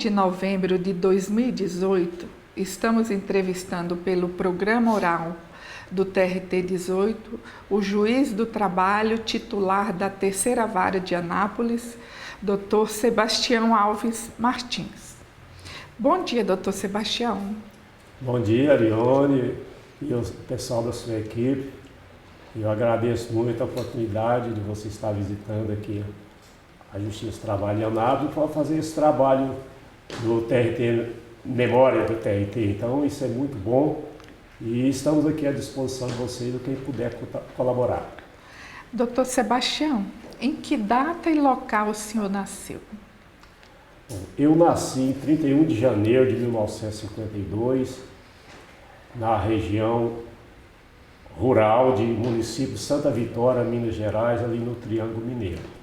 de novembro de 2018, estamos entrevistando pelo programa oral do TRT 18 o juiz do trabalho titular da Terceira Vara de Anápolis, Dr. Sebastião Alves Martins. Bom dia, Dr. Sebastião. Bom dia, Arione e o pessoal da sua equipe. Eu agradeço muito a oportunidade de você estar visitando aqui a Justiça do Trabalho de Anápolis para fazer esse trabalho do TRT, memória do TRT. Então, isso é muito bom e estamos aqui à disposição de vocês, de quem puder colaborar. Dr. Sebastião, em que data e local o senhor nasceu? Bom, eu nasci em 31 de janeiro de 1952, na região rural de município de Santa Vitória, Minas Gerais, ali no Triângulo Mineiro.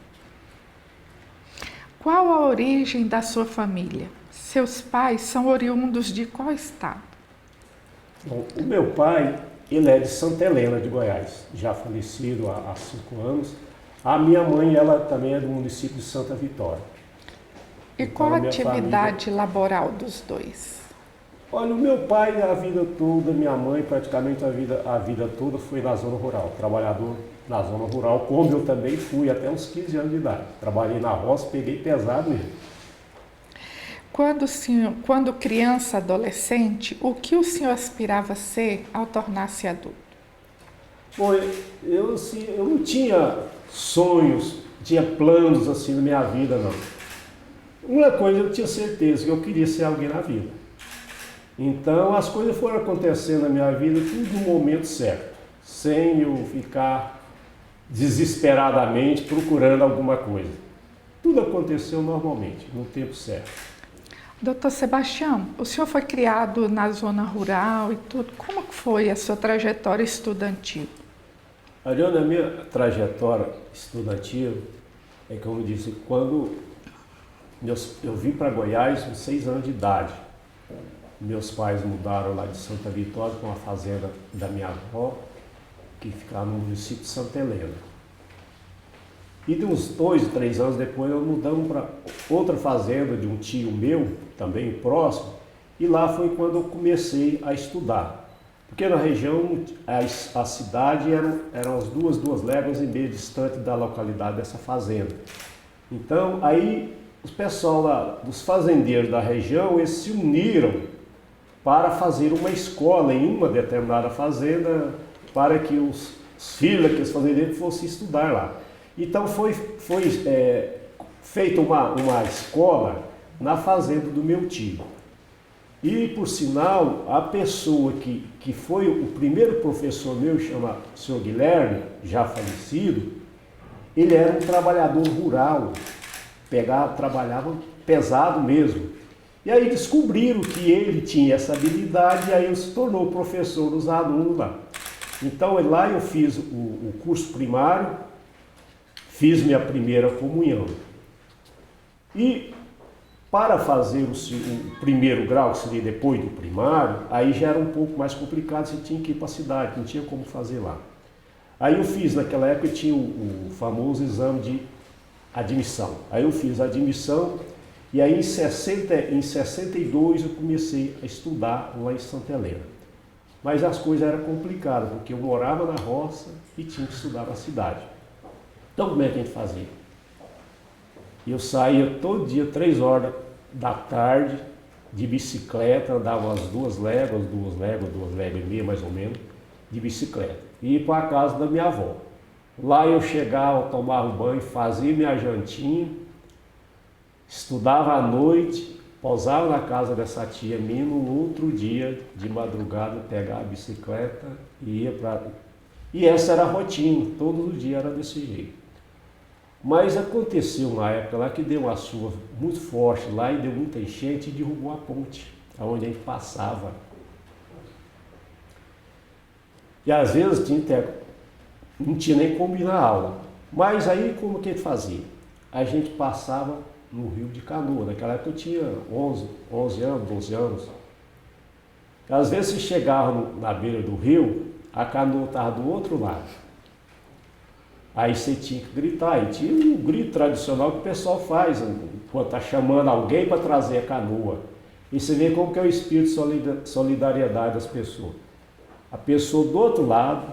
Qual a origem da sua família? Seus pais são oriundos de qual estado? Bom, o meu pai, ele é de Santa Helena de Goiás, já falecido há 5 anos. A minha mãe, ela também é do município de Santa Vitória. E Então, qual a atividade laboral dos dois? Olha, o meu pai, a vida toda, minha mãe, praticamente a vida toda foi na zona rural, trabalhador na zona rural, como eu também fui até uns 15 anos de idade. Trabalhei na roça, peguei pesado mesmo. Quando criança, adolescente, o que o senhor aspirava a ser ao tornar-se adulto? Bom, eu não tinha sonhos, tinha planos assim na minha vida, não. Uma coisa eu tinha certeza, que eu queria ser alguém na vida. Então as coisas foram acontecendo na minha vida tudo no momento certo, sem eu ficar desesperadamente procurando alguma coisa. Tudo aconteceu normalmente, no tempo certo. Doutor Sebastião, o senhor foi criado na zona rural e tudo. Como foi a sua trajetória estudantil? Ariane, a minha trajetória estudantil é, como eu disse, quando eu vim para Goiás com 6 anos de idade. Meus pais mudaram lá de Santa Vitória para uma fazenda da minha avó, que ficava no município de Santa Helena. E de uns 2, 3 anos depois, nós mudamos para outra fazenda de um tio meu, também próximo, e lá foi quando eu comecei a estudar. Porque na região, a cidade eram as duas léguas e meia distante da localidade dessa fazenda. Então, aí, os pessoal lá, dos fazendeiros da região, eles se uniram para fazer uma escola em uma determinada fazenda, para que os filhos daqueles fazendeiros fossem estudar lá. Então foi feita uma escola na fazenda do meu tio. E, por sinal, a pessoa que foi o primeiro professor meu, chama o senhor Guilherme, já falecido, ele era um trabalhador rural, trabalhava pesado mesmo. E aí descobriram que ele tinha essa habilidade e aí ele se tornou professor dos alunos lá. Então lá eu fiz o curso primário, fiz minha primeira comunhão. E para fazer o primeiro grau, que seria depois do primário, aí já era um pouco mais complicado, você tinha que ir para a cidade, não tinha como fazer lá. Aí eu fiz, naquela época tinha o famoso exame de admissão. Aí eu fiz a admissão. E aí em 62 eu comecei a estudar lá em Santa Helena. Mas as coisas eram complicadas, porque eu morava na roça e tinha que estudar na cidade. Então como é que a gente fazia? Eu saía todo dia, 3 horas da tarde, de bicicleta, andava umas 2 léguas e meia mais ou menos, de bicicleta. E ia para a casa da minha avó. Lá eu chegava, tomava um banho, fazia minha jantinha, estudava à noite, pousava na casa dessa tia minha, no outro dia, de madrugada, pegava a bicicleta e ia para... E essa era a rotina, todo dia era desse jeito. Mas aconteceu uma época lá que deu uma chuva muito forte lá e deu muita enchente e derrubou a ponte, onde a gente passava. E às vezes não tinha nem como ir na aula. Mas aí como que a gente fazia? A gente passava no rio de canoa. Naquela época eu tinha 11 anos, 12 anos. Às vezes você chegava na beira do rio, a canoa estava do outro lado. Aí você tinha que gritar, e tinha um grito tradicional que o pessoal faz. quando está chamando alguém para trazer a canoa. E você vê como que é o espírito de solidariedade das pessoas. A pessoa do outro lado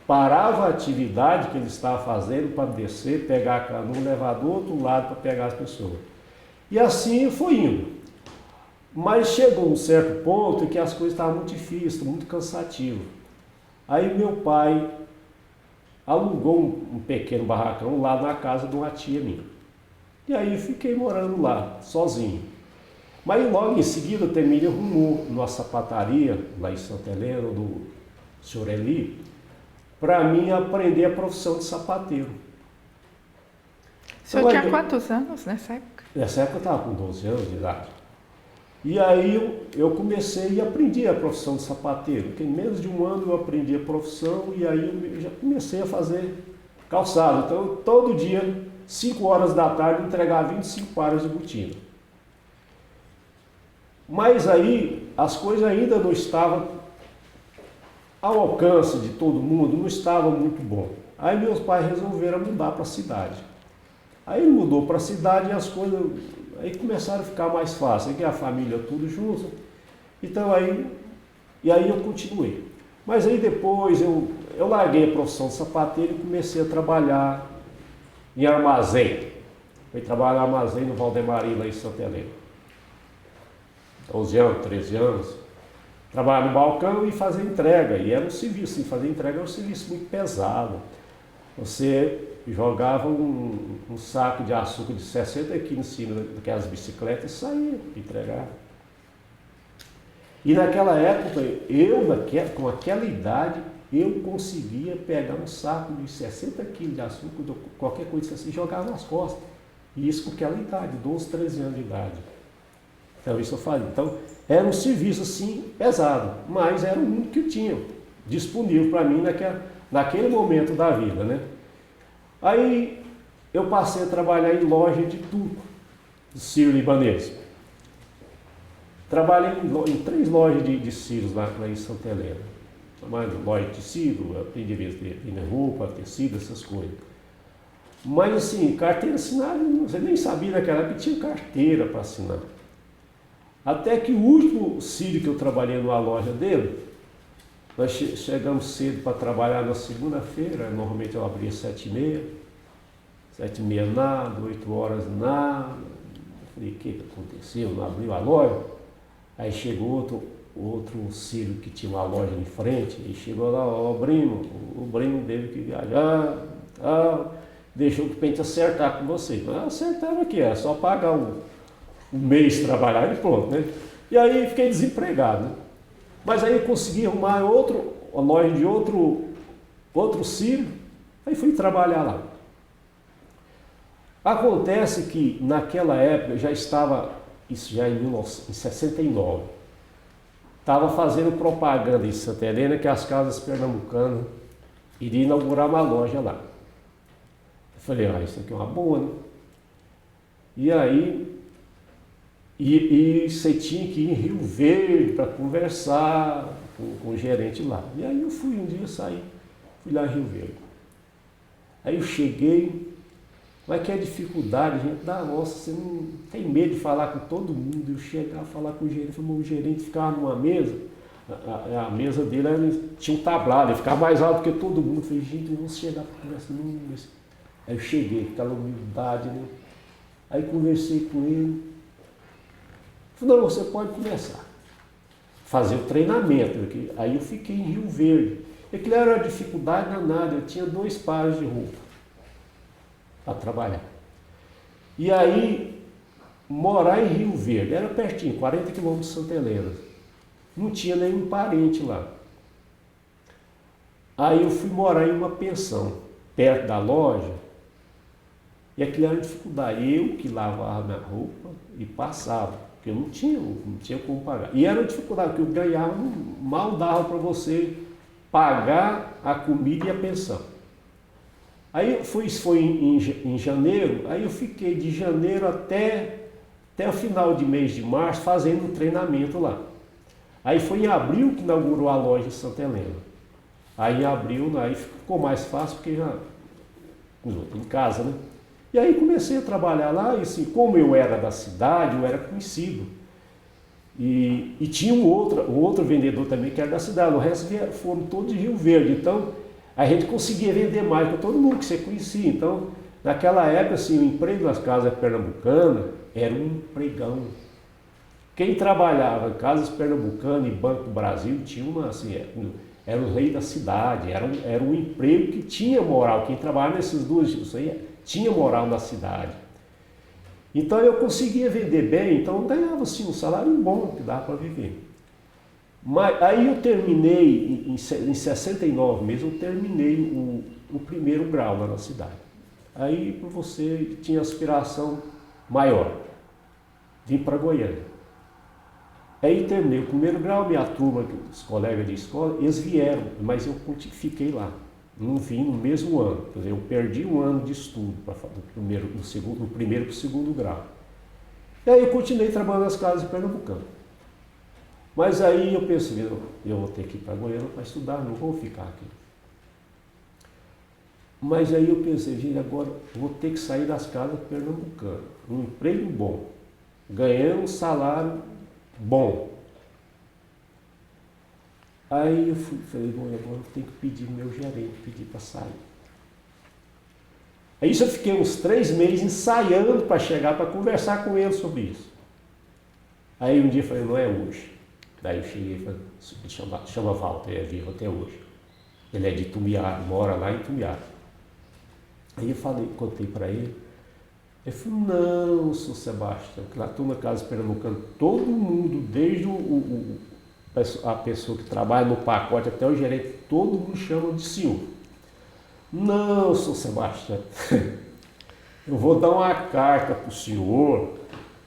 parava a atividade que ele estava fazendo para descer, pegar a canoa, levar do outro lado para pegar as pessoas. E assim foi indo. Mas chegou um certo ponto em que as coisas estavam muito difíceis, muito cansativas. Aí meu pai alugou um pequeno barracão lá na casa de uma tia minha. E aí eu fiquei morando lá, sozinho. Mas logo em seguida o Temílio arrumou numa sapataria, lá em Santa Helena, do senhor Eli, para mim aprender a profissão de sapateiro. O senhor tinha quantos anos nessa época? Nessa época eu estava com 12 anos de idade. E aí eu comecei e aprendi a profissão de sapateiro, porque em menos de um ano eu aprendi a profissão e aí eu já comecei a fazer calçado. Então todo dia, 5 horas da tarde, eu entregava 25 pares de botina. Mas aí as coisas ainda não estavam ao alcance de todo mundo, não estava muito bom. Aí meus pais resolveram mudar para a cidade. Aí ele mudou para a cidade e as coisas aí começaram a ficar mais fáceis, que a família tudo junto. Então aí eu continuei. Mas aí depois eu larguei a profissão de sapateiro e comecei a trabalhar em armazém. Fui trabalhar em armazém no Valdemari, lá em Santa Helena. 12 anos, 13 anos. Trabalhar no balcão e fazer entrega. E era um serviço, e fazer entrega era um serviço muito pesado. Você jogava um saco de açúcar de 60 quilos em cima daquelas bicicletas e saía entregar. E naquela época, com aquela idade, eu conseguia pegar um saco de 60 quilos de açúcar, qualquer coisa assim, e jogava nas costas. E isso com aquela idade, 12, 13 anos de idade. Então isso eu fazia. Então era um serviço assim pesado, mas era o único que eu tinha disponível para mim naquele momento da vida, né? Aí eu passei a trabalhar em loja de turco, de sírio-libanês. Trabalhei em 3 lojas de sírios lá em Santa Helena. Loja de tecido, aprendi a vender roupa, tecido, essas coisas. Mas assim, carteira assinada, você nem sabia naquela época que tinha carteira para assinar. Até que o último sírio que eu trabalhei numa loja dele, nós chegamos cedo para trabalhar na segunda-feira, normalmente eu abria 7h30, 7h30 nada, 8 horas nada. Eu falei, o que aconteceu? Não abriu a loja? Aí chegou outro sírio que tinha uma loja em frente, e chegou lá, o Brimo teve que viajar, deixou que a gente acertar com você. Mas acertaram aqui, é só pagar um mês trabalhar e pronto, né? E aí fiquei desempregado, né? Mas aí eu consegui arrumar a loja de outro sírio, aí fui trabalhar lá. Acontece que naquela época já estava, isso já em 69, estava fazendo propaganda em Santa Helena que as casas pernambucanas iriam inaugurar uma loja lá. Eu falei, isso aqui é uma boa, né? E aí E você tinha que ir em Rio Verde para conversar com o gerente lá. E aí eu fui um dia, fui lá em Rio Verde. Aí eu cheguei, mas que a dificuldade, gente, nossa, você não tem medo de falar com todo mundo. Eu chegar a falar com o gerente, o gerente ficava numa mesa, a mesa dele tinha um tablado, ele ficava mais alto que todo mundo. Eu falei, gente, eu vou chegar para conversar. Aí eu cheguei, aquela humildade, né? Aí conversei com ele. Não, você pode começar. Fazer o treinamento. Aí eu fiquei em Rio Verde. Aquilo era uma dificuldade danada. Eu tinha 2 pares de roupa para trabalhar. E aí, morar em Rio Verde, era pertinho, 40 quilômetros de Santa Helena. Não tinha nenhum parente lá. Aí eu fui morar em uma pensão, perto da loja. E aquilo era uma dificuldade. Eu que lavava minha roupa e passava. Porque eu não tinha como pagar. E era uma dificuldade, porque eu ganhava, mal dava para você pagar a comida e a pensão. Aí isso foi em janeiro, aí eu fiquei de janeiro até o final de mês de março fazendo um treinamento lá. Aí foi em abril que inaugurou a loja em Santa Helena. Aí em abril, aí ficou mais fácil, porque já em casa, né? E aí comecei a trabalhar lá, e assim, como eu era da cidade, eu era conhecido. E tinha um outro vendedor também que era da cidade, o resto foram todos de Rio Verde. Então, a gente conseguia vender mais para todo mundo que você conhecia. Então, naquela época, assim, o emprego das casas pernambucanas era um empregão. Quem trabalhava em casas pernambucanas e Banco do Brasil tinha uma, assim, era o rei da cidade, era um emprego que tinha moral. Quem trabalhava nessas duas instituições tinha moral na cidade. Então eu conseguia vender bem, então eu ganhava assim, um salário bom que dava para viver. Mas aí eu terminei, em 69 mesmo, eu terminei o primeiro grau lá na cidade. Aí você tinha aspiração maior, vim para Goiânia. Aí terminei o primeiro grau, minha turma, os colegas de escola, eles vieram, mas eu fiquei lá. Não vim no mesmo ano, quer dizer, eu perdi um ano de estudo do primeiro para o segundo grau. E aí eu continuei trabalhando nas casas pernambucanas. Mas aí eu pensei, eu vou ter que ir para Goiânia para estudar, não vou ficar aqui. Mas aí eu pensei, gente, agora vou ter que sair das casas pernambucanas, um emprego bom, ganhando um salário bom. Aí eu falei, bom, agora eu tenho que pedir pro meu gerente, pedir para sair. Aí isso eu fiquei uns 3 meses ensaiando para chegar, para conversar com ele sobre isso. Aí um dia eu falei, não é hoje. Daí eu cheguei e falei, chama Walter, é vivo até hoje. Ele é de Tumiara, mora lá em Tumiara. Aí eu contei para ele. Ele falou, não, Sr. Sebastião, que lá estou na casa pernambucana, todo mundo, desde a pessoa que trabalha no pacote até o gerente, todo mundo chama de senhor. Não, Sr. Sebastião, eu vou dar uma carta para o senhor,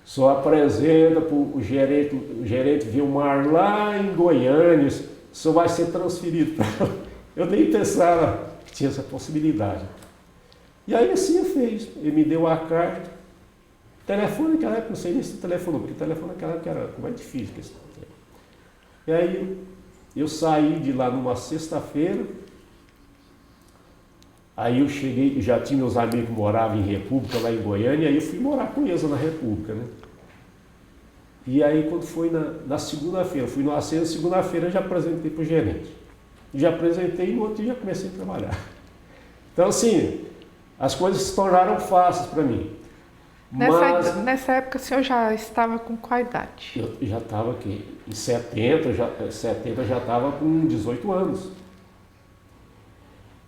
só apresenta para o gerente Vilmar lá em Goiânia, o senhor vai ser transferido para lá. Eu nem pensava que tinha essa possibilidade. E aí assim eu fiz, ele me deu a carta, telefone naquela época, não sei nem se telefonou, porque o telefone naquela época era mais difícil. E aí eu saí de lá numa sexta-feira, aí eu cheguei, já tinha meus amigos que moravam em República, lá em Goiânia, aí eu fui morar com eles na República, né? E aí quando foi na segunda-feira, fui numa sexta, segunda-feira eu já apresentei para o gerente. Já apresentei e no outro dia já comecei a trabalhar. Então assim, as coisas se tornaram fáceis para mim. Nessa época o senhor já estava com qual idade? Eu já estava aqui, em 70 eu já estava com 18 anos.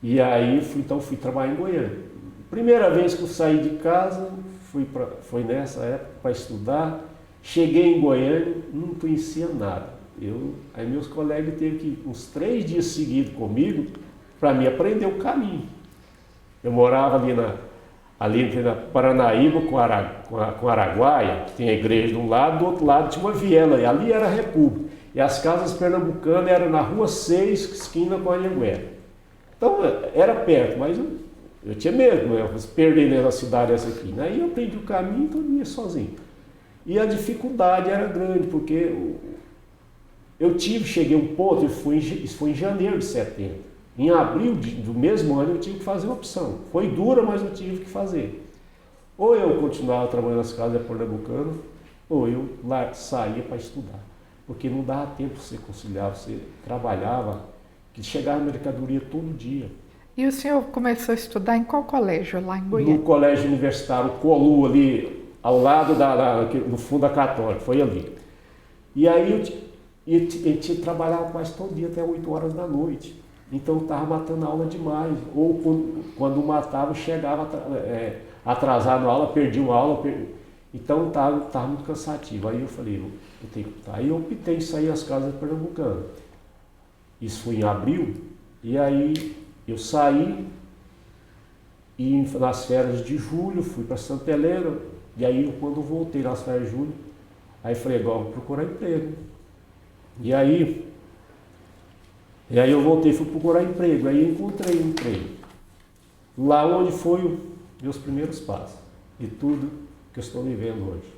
E aí fui trabalhar em Goiânia. Primeira vez que eu saí de casa, foi nessa época para estudar. Cheguei em Goiânia, não conhecia nada. Aí meus colegas teve que ir uns 3 dias seguidos comigo para me aprender o caminho. Eu morava ali entre Paranaíba com Araguaia, que tem a igreja de um lado, do outro lado tinha uma viela, e ali era a República. E as casas pernambucanas eram na Rua 6, esquina com a Anhanguera. Então era perto, mas eu tinha medo, né? Eu perder nessa cidade essa aqui. Aí eu aprendi o caminho, então eu ia sozinho. E a dificuldade era grande, porque cheguei a um ponto, isso foi em janeiro de 70. Em abril do mesmo ano eu tive que fazer uma opção. Foi dura, mas eu tive que fazer. Ou eu continuava trabalhando nas casas pernambucanas, ou eu saía para estudar. Porque não dava tempo para você conciliar, você trabalhava, que chegava mercadoria todo dia. E o senhor começou a estudar em qual colégio lá em Goiânia? No colégio universitário Colu, ali ao lado no fundo da Católica, foi ali. E aí eu tinha que trabalhar quase todo dia até 8 horas da noite. Então eu estava matando a aula demais. Ou quando matava, chegava atrasado na aula, perdi uma aula. Então estava muito cansativo. Aí eu falei, eu tenho que optar. Aí eu optei em sair das casas pernambucanas. Isso foi em abril. E aí eu saí e nas férias de julho fui para Santa Helena. E aí quando eu voltei nas férias de julho, aí falei, agora vou procurar emprego. E aí eu voltei e fui procurar emprego. Aí eu encontrei um emprego. Lá onde foi os meus primeiros passos. De tudo que eu estou vivendo hoje.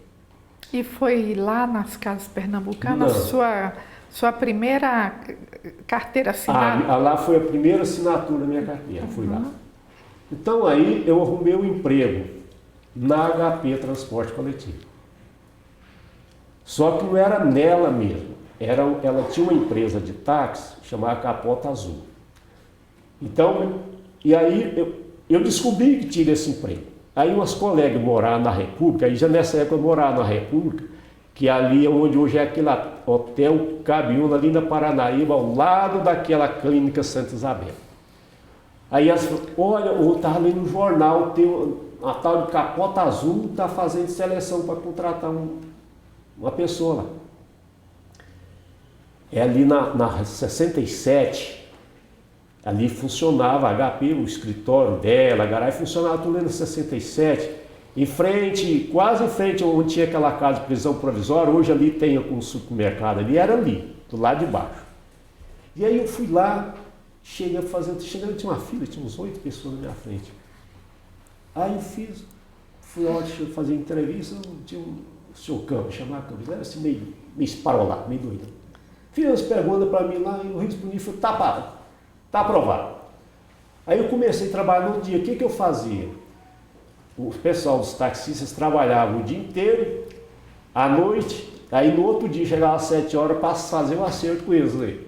E foi lá nas casas pernambucanas sua primeira carteira assinada? Lá foi a primeira assinatura da minha carteira. Fui lá. Então aí eu arrumei um emprego na HP Transporte Coletivo. Só que não era nela mesmo. Ela tinha uma empresa de táxi chamada Capota Azul. Então, e aí eu descobri que tinha esse emprego. Aí umas colegas moravam na República, aí já nessa época eu morava na República, que ali é onde hoje é aquele hotel Cabiúna, ali na Paranaíba, ao lado daquela clínica Santa Isabel. Aí elas falaram, olha, eu estava lendo no jornal, tem uma tal de Capota Azul, está fazendo seleção para contratar uma pessoa lá. É ali na 67, ali funcionava a HP, o escritório dela, a garagem funcionava tudo ali na 67, quase em frente onde tinha aquela casa de prisão provisória, hoje ali tem um supermercado ali, era ali, do lado de baixo. E aí eu fui lá, chegando, tinha uma fila, tinha uns 8 pessoas na minha frente. Aí eu fui lá fazer entrevista, tinha o senhor Campos, chamava Campos, era assim meio esparolado, meio doido. Fiz as perguntas para mim lá e eu respondi e falei, tá aprovado. Aí eu comecei a trabalhar no dia, o que eu fazia? O pessoal dos taxistas trabalhavam o dia inteiro, à noite, aí no outro dia chegava às 7 horas para fazer o acerto com eles. Né?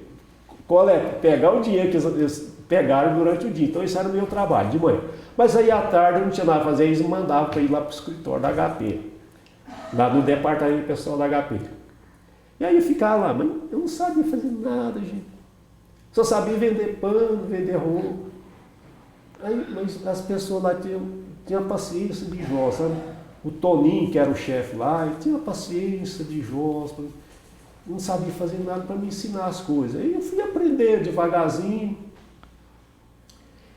Pegar o dinheiro que eles pegaram durante o dia, então isso era o meu trabalho de manhã. Mas aí à tarde eu não tinha nada a fazer, eles me mandavam para ir lá para o escritório da HP, lá no departamento pessoal da HP. E aí eu ficava lá, mas eu não sabia fazer nada, gente. Só sabia vender pano, vender roupa. Aí, mas as pessoas lá tinham paciência de Jó, sabe? O Toninho, que era o chefe lá, ele tinha paciência de Jó, não sabia fazer nada para me ensinar as coisas. Aí eu fui aprender devagarzinho.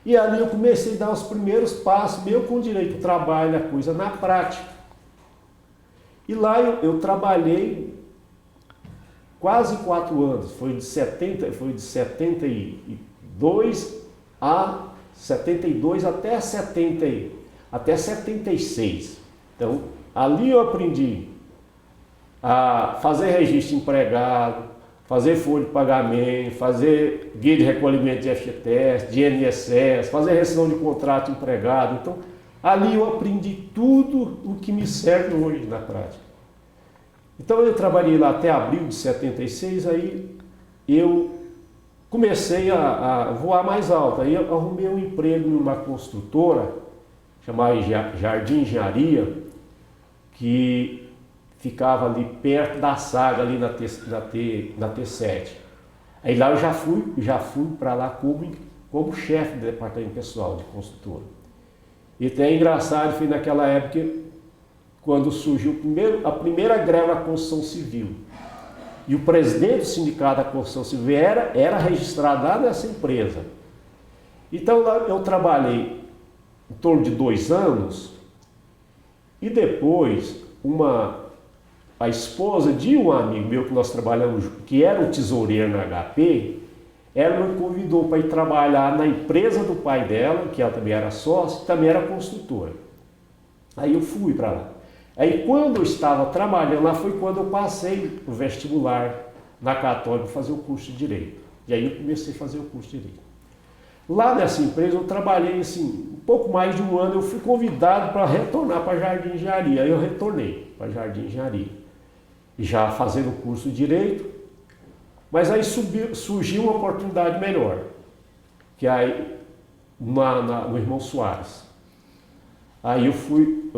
E ali eu comecei a dar os primeiros passos, meu com direito ao trabalho, a coisa na prática. E lá eu trabalhei quase 4 anos, foi de 72 até 76. Então, ali eu aprendi a fazer registro de empregado, fazer folha de pagamento, fazer guia de recolhimento de FGTS, de INSS, fazer rescisão de contrato de empregado. Então, ali eu aprendi tudo o que me serve hoje na prática. Então eu trabalhei lá até abril de 76, aí eu comecei a voar mais alto. Aí eu arrumei um emprego numa construtora chamada Jardim Engenharia, que ficava ali perto da Saga, ali na T7. Aí lá eu já fui para lá como chefe do departamento pessoal de construtora. E até é engraçado, foi naquela época quando surgiu a primeira greve da construção civil. E o presidente do sindicato da construção civil era registrado lá nessa empresa. Então lá eu trabalhei em torno de 2 anos e depois a esposa de um amigo meu que nós trabalhamos, que era um tesoureiro na HP, ela me convidou para ir trabalhar na empresa do pai dela, que ela também era sócia, também era construtora. Aí eu fui para lá. Aí quando eu estava trabalhando lá foi quando eu passei o vestibular na Católica para fazer o curso de Direito. E aí eu comecei a fazer o curso de Direito. Lá nessa empresa eu trabalhei assim, um pouco mais de 1 ano, eu fui convidado para retornar para Jardim Engenharia. Aí eu retornei para Jardim Engenharia, já fazendo o curso de Direito, mas aí surgiu uma oportunidade melhor, que aí no Irmão Soares. Aí eu fui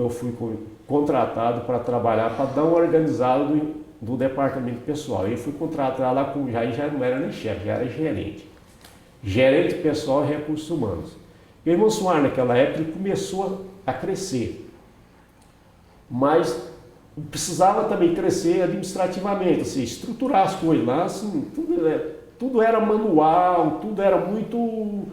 contratado para trabalhar, para dar uma organizada do departamento pessoal. Eu fui contratado lá já não era nem chefe, já era gerente pessoal e recursos humanos. E o Irmão Soares naquela época ele começou a crescer, mas precisava também crescer administrativamente, assim, estruturar as coisas lá, assim, tudo era manual, tudo era muito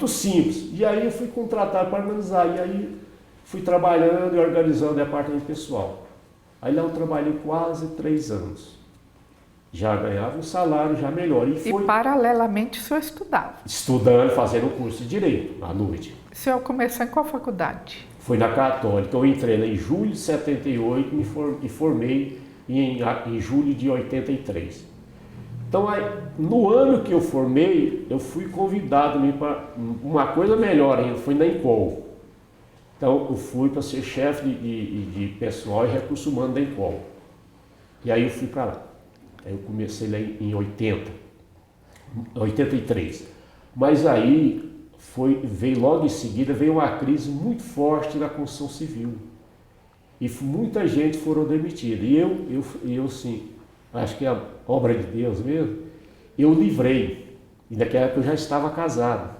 simples. E aí eu fui contratado para organizar, e aí fui trabalhando e organizando o departamento pessoal. Aí lá eu trabalhei quase 3 anos. Já ganhava um salário já melhor. E paralelamente o senhor estudava? Estudando, fazendo o curso de Direito, à noite. O senhor começou em qual faculdade? Foi na Católica. Eu entrei lá em julho de 78 e me formei em julho de 83. Então, aí, no ano que eu formei, eu fui convidado para uma coisa melhor ainda, foi na Encol. Então eu fui para ser chefe de pessoal e recurso humano da Encol. E aí eu fui para lá. Aí eu comecei lá em 83. Mas aí veio logo em seguida, veio uma crise muito forte na construção civil. E muita gente foram demitidas. E eu assim, acho que é a obra de Deus mesmo, eu livrei. E naquela época eu já estava casado.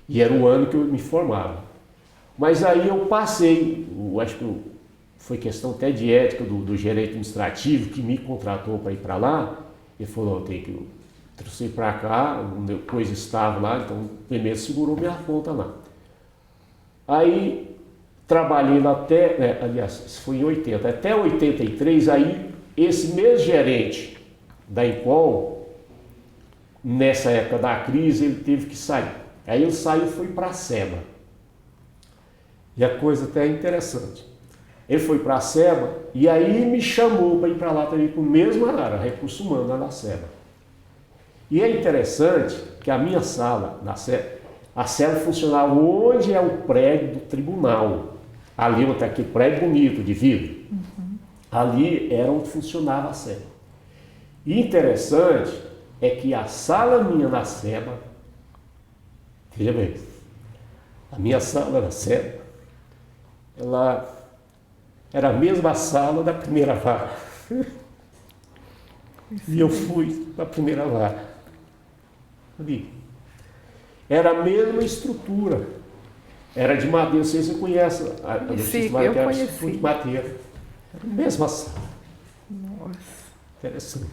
E era o ano que eu me formava. Mas aí eu passei, acho que foi questão até de ética do gerente administrativo que me contratou para ir para lá. Ele falou, eu tenho que trouxe para cá, depois estava lá, então primeiro segurou minha conta lá. Aí trabalhei lá até, aliás, isso foi em 80, até 83, aí esse mesmo gerente da Encol, nessa época da crise, ele teve que sair. Aí ele saiu e foi para a SEBA. E a coisa até é interessante. Ele foi para a SEBA e aí me chamou para ir para lá também, para o mesmo área, recurso humano lá da SEBA. E é interessante que a minha sala, a SEBA funcionava onde é o prédio do tribunal. Ali onde está aquele prédio bonito, de vidro. Uhum. Ali era onde funcionava a SEBA. E interessante é que a sala minha na SEBA, veja bem, a minha sala na SEBA, ela era a mesma sala da primeira vara. E eu fui para a primeira vara. Ali. Era a mesma estrutura. Era de madeira. Não sei se você conhece a Sim, eu conheci. De madeira. Era a mesma sala. Nossa. Interessante.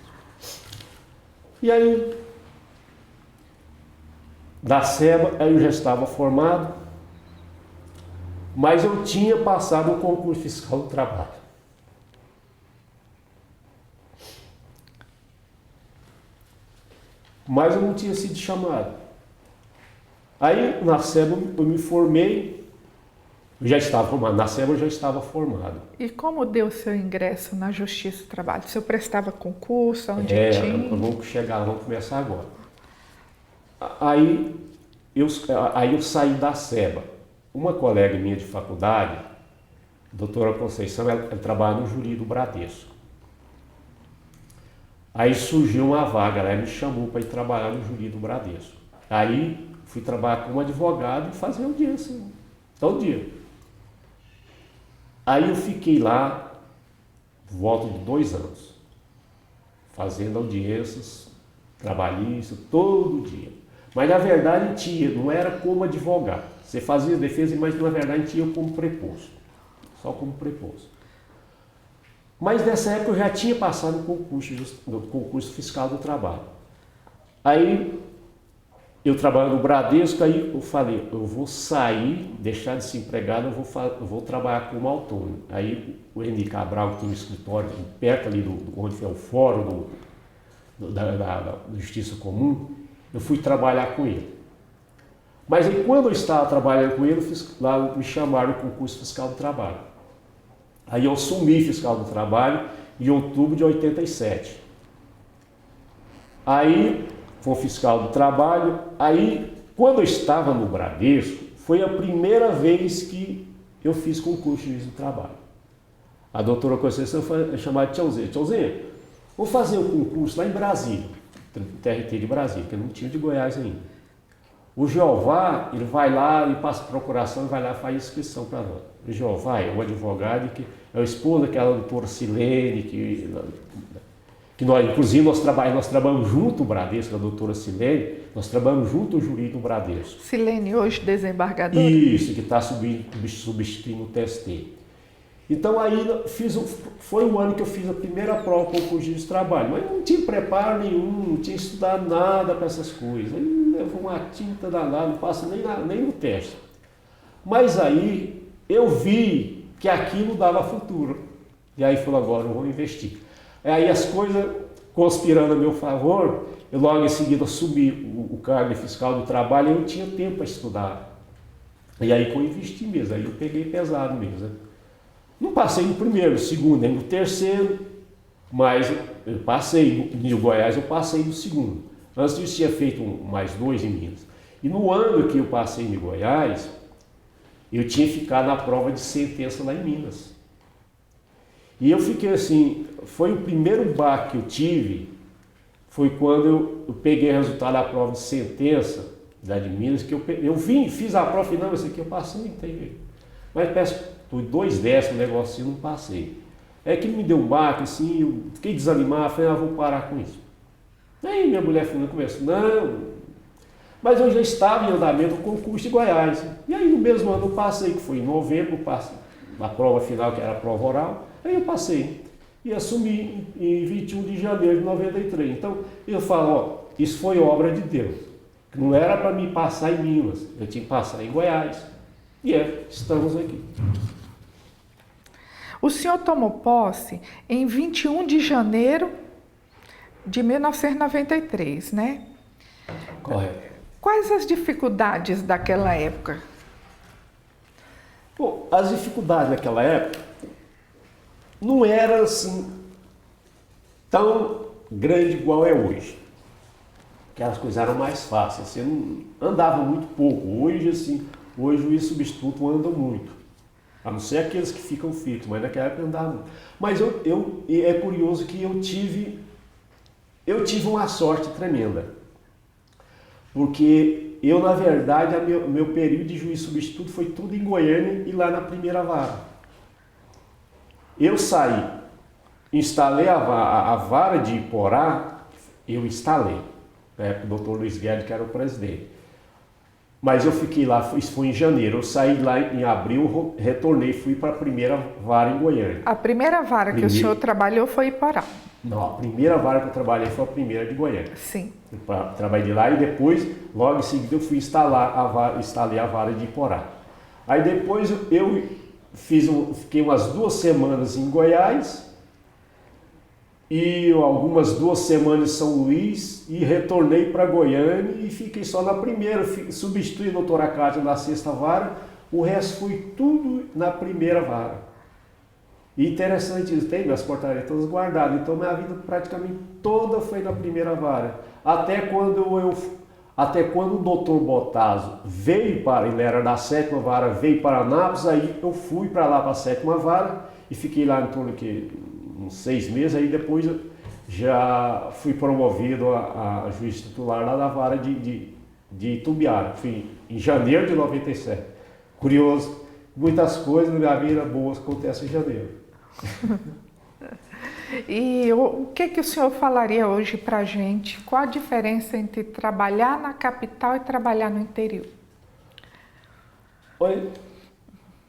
E aí, da SEBA, aí eu já estava formado, mas eu tinha passado o concurso fiscal do trabalho. Mas eu não tinha sido chamado. Aí na SEBA eu me formei, eu já estava formado, na SEBA eu já estava formado. E como deu o seu ingresso na Justiça do Trabalho? O senhor prestava concurso, onde tinha? Vamos começar agora. Aí eu saí da SEBA. Uma colega minha de faculdade, a doutora Conceição, ela trabalha no Júri do Bradesco. Aí surgiu uma vaga, ela me chamou para ir trabalhar no Júri do Bradesco. Aí fui trabalhar como advogado e fazer audiência todo dia. Aí eu fiquei lá, volta de 2 anos, fazendo audiências trabalhistas todo dia. Mas na verdade tinha, não era como advogado. Você fazia defesa, mas na verdade tinha como preposto. Só como preposto. Mas nessa época eu já tinha passado no concurso fiscal do trabalho. Aí eu trabalho no Bradesco, aí eu falei, eu vou sair, deixar de ser empregado, eu vou trabalhar como autônomo. Aí o Eni Cabral, que tem um escritório perto ali onde é o fórum da Justiça Comum, eu fui trabalhar com ele. Mas aí, quando eu estava trabalhando com ele, lá me chamaram no concurso fiscal do trabalho. Aí eu assumi fiscal do trabalho em outubro de 87. Aí, foi fiscal do trabalho. Aí, quando eu estava no Bradesco, foi a primeira vez que eu fiz concurso de juiz do trabalho. A doutora Conceição foi chamada de Tchãozinho. Tchãozinho, vou fazer o concurso lá em Brasília, TRT de Brasília, que não tinha de Goiás ainda. O Jeová, ele vai lá, ele passa procuração, ele vai lá e faz inscrição para nós. O Jeová é um advogado que é o esposo daquela doutora Silene, que nós, inclusive, nós trabalhamos junto o Bradesco, a doutora Silene, nós trabalhamos junto o jurídico do Bradesco. Silene, hoje desembargadora? Isso, que está substituindo o TST. Então aí foi o ano que eu fiz a primeira prova para o concurso de trabalho, mas não tinha preparo nenhum, não tinha estudado nada para essas coisas. Aí levou uma tinta danada, não passa nem no teste. Mas aí eu vi que aquilo dava futuro. E aí falei, agora eu vou investir. Aí as coisas conspirando a meu favor, eu logo em seguida subi o cargo de fiscal do trabalho e eu tinha tempo para estudar. E aí que eu investi mesmo, aí eu peguei pesado mesmo, né? Não passei no primeiro, no segundo, nem no terceiro, mas eu passei, no Goiás eu passei no segundo. Antes disso tinha feito mais 2 em Minas. E no ano que eu passei em Goiás, eu tinha ficado na prova de sentença lá em Minas. E eu fiquei assim, foi o primeiro baque que eu tive, foi quando eu peguei o resultado da prova de sentença da de Minas, que eu fiz a prova e falei, não, esse aqui eu passei, não tem. Mas peço por 2 décimos, o negócio assim, não passei. É que me deu um baque, assim, eu fiquei desanimado, falei, vou parar com isso. Aí minha mulher falou no começo, não, mas eu já estava em andamento o concurso de Goiás. E aí no mesmo ano eu passei, que foi em novembro, passei, na prova final, que era a prova oral, aí eu passei. E assumi em 21 de janeiro de 93. Então eu falo, ó, isso foi obra de Deus. Não era para mim passar em Minas, eu tinha que passar em Goiás. E estamos aqui. O senhor tomou posse em 21 de janeiro de 1993, né? Correto. Quais as dificuldades daquela época? Bom, as dificuldades naquela época não eram assim tão grande igual é hoje. Que as coisas eram mais fáceis, você não andava muito pouco. Hoje, assim, hoje o substituto anda muito. A não ser aqueles que ficam fixos, mas naquela época andava muito. Mas é curioso que eu tive uma sorte tremenda. Porque eu, na verdade, meu período de juiz substituto foi tudo em Goiânia e lá na primeira vara. Eu saí, instalei a vara de Iporá, eu instalei. Na época o doutor Luiz Guedes, que era o presidente. Mas eu fiquei lá, isso foi em janeiro, eu saí lá em abril, retornei, fui para a primeira vara em Goiânia. A primeira vara que o senhor trabalhou foi Iporá? Não, a primeira vara que eu trabalhei foi a primeira de Goiânia. Sim. Trabalhei lá e depois, logo em seguida, eu fui instalei a vara de Iporá. Aí depois eu fiquei umas 2 semanas em Goiás, e algumas 2 semanas em São Luís e retornei para Goiânia e fiquei só na primeira, substituí a doutora Cátia na 6ª vara, o resto foi tudo na primeira vara. E interessante isso, tem minhas portarias todas guardadas, então minha vida praticamente toda foi na primeira vara. Até quando o doutor Botazo veio ele era da 7ª vara, veio para Anápolis, aí eu fui para lá para a 7ª vara e fiquei lá em torno de uns 6 meses, aí depois já fui promovido a juiz titular lá da vara de Itumbiara. Fui em janeiro de 97. Curioso, muitas coisas na minha vida boas acontecem em janeiro. E o que o senhor falaria hoje para a gente? Qual a diferença entre trabalhar na capital e trabalhar no interior? Olha,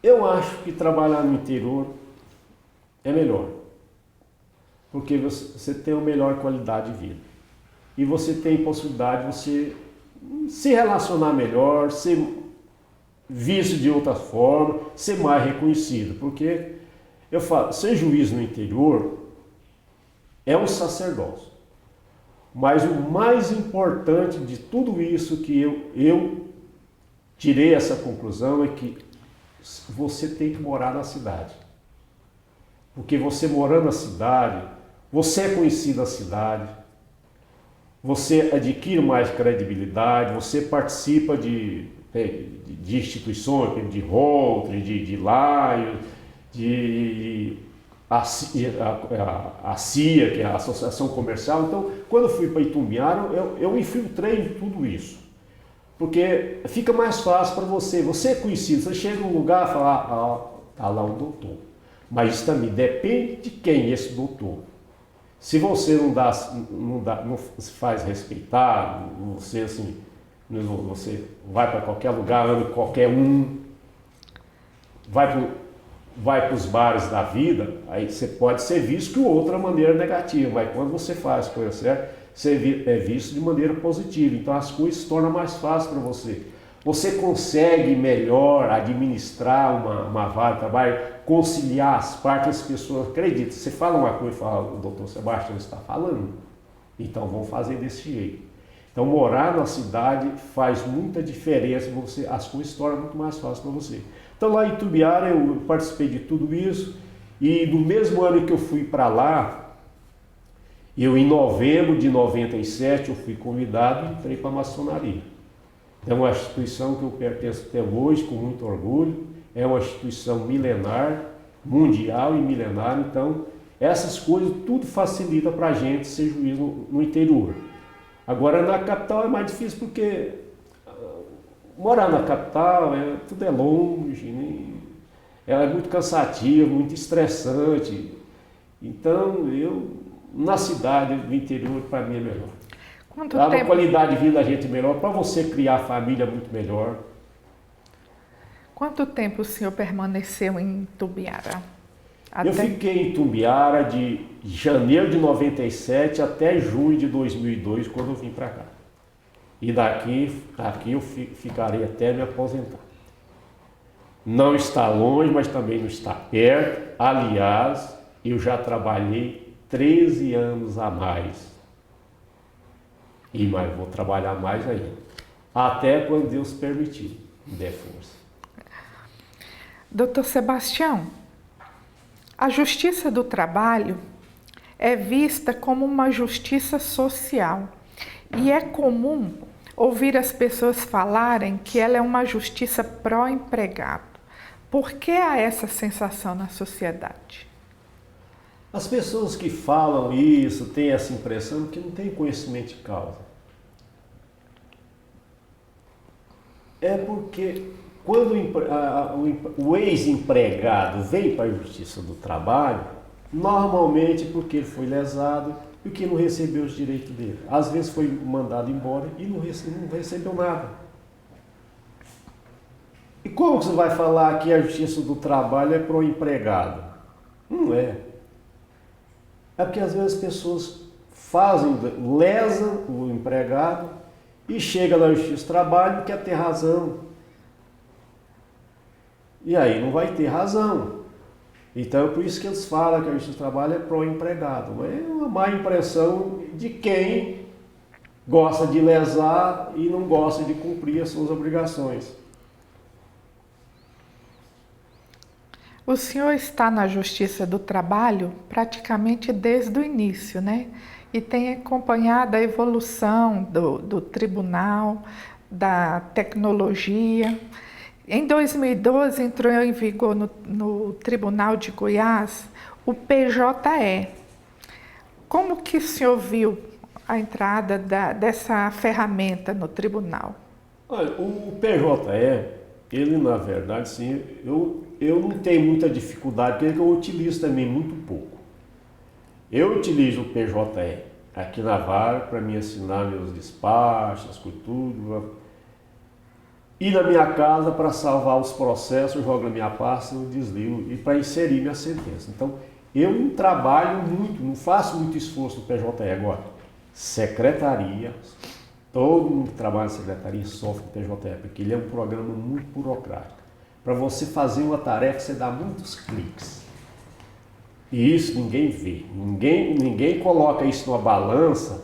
eu acho que trabalhar no interior é melhor. Porque você tem uma melhor qualidade de vida. E você tem possibilidade de você se relacionar melhor, ser visto de outra forma, ser mais reconhecido. Porque, eu falo, ser juiz no interior é um sacerdócio. Mas o mais importante de tudo isso que eu tirei essa conclusão é que você tem que morar na cidade. Porque você morando na cidade, você é conhecido na cidade, você adquire mais credibilidade, você participa de instituições, de Rotary, de Lions, a CIA, que é a Associação Comercial. Então, quando eu fui para Itumbiara, eu infiltrei em tudo isso. Porque fica mais fácil para você é conhecido, você chega num lugar e fala, está lá um doutor. Mas isso também depende de quem é esse doutor. Se você não se faz respeitar, você assim, você vai para qualquer lugar, anda com qualquer um, vai para os bares da vida, aí você pode ser visto de outra maneira negativa, mas quando você faz a coisa certa, você é visto de maneira positiva. Então as coisas se tornam mais fáceis para você. Você consegue melhor administrar uma vara de trabalho, conciliar as partes, as pessoas acreditam. Você fala uma coisa e fala, o doutor Sebastião está falando, então vamos fazer desse jeito. Então morar na cidade faz muita diferença, as coisas se tornam muito mais fáceis para você. Então lá em Itumbiara eu participei de tudo isso e no mesmo ano que eu fui para lá, em novembro de 97 eu fui convidado e entrei para a maçonaria. É uma instituição que eu pertenço até hoje com muito orgulho, é uma instituição milenar, mundial e milenar, então essas coisas tudo facilita para a gente ser juiz no interior. Agora na capital é mais difícil porque morar na capital tudo é longe, né? Ela é muito cansativa, muito estressante, então na cidade do interior para mim é melhor. Dá uma qualidade de vida da gente melhor, para você criar família muito melhor. Quanto tempo o senhor permaneceu em Itumbiara? Eu fiquei em Itumbiara de janeiro de 97 até junho de 2002, quando eu vim para cá. E daqui eu ficarei até me aposentar. Não está longe, mas também não está perto. Aliás, eu já trabalhei 13 anos a mais. E mais vou trabalhar mais ainda. Até quando Deus permitir, me der força. Doutor Sebastião, a justiça do trabalho é vista como uma justiça social. E é comum ouvir as pessoas falarem que ela é uma justiça pró-empregado. Por que há essa sensação na sociedade? As pessoas que falam isso têm essa impressão que não têm conhecimento de causa. É porque quando o ex-empregado vem para a Justiça do Trabalho, normalmente porque ele foi lesado e que não recebeu os direitos dele. Às vezes foi mandado embora e não recebeu nada. E como você vai falar que a Justiça do Trabalho é para o empregado? Não é. É porque às vezes as pessoas lesam o empregado e chega na Justiça do Trabalho e quer ter razão. E aí não vai ter razão. Então é por isso que eles falam que a Justiça do Trabalho é pró-empregado. Mas é uma má impressão de quem gosta de lesar e não gosta de cumprir as suas obrigações. O senhor está na Justiça do Trabalho praticamente desde o início, né? E tem acompanhado a evolução do tribunal, da tecnologia. Em 2012 entrou em vigor no Tribunal de Goiás o PJE. Como que o senhor viu a entrada dessa ferramenta no tribunal? Olha, o PJE, ele na verdade, sim, eu não tenho muita dificuldade, porque eu utilizo também muito pouco. Eu utilizo o PJE aqui na vara para me assinar meus despachos, tudo. E na minha casa, para salvar os processos, eu jogo na minha pasta, eu desligo e para inserir minha sentença. Então, eu não trabalho muito, não faço muito esforço no PJE agora. Secretaria, todo mundo que trabalha na secretaria sofre do PJE, porque ele é um programa muito burocrático. Para você fazer uma tarefa, você dá muitos cliques. E isso ninguém vê. Ninguém coloca isso numa balança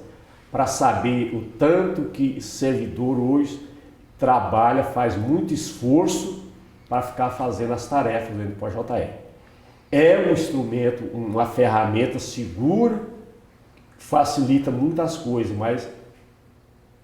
para saber o tanto que servidor hoje trabalha, faz muito esforço para ficar fazendo as tarefas dentro do PJE. É um instrumento, uma ferramenta segura, facilita muitas coisas, mas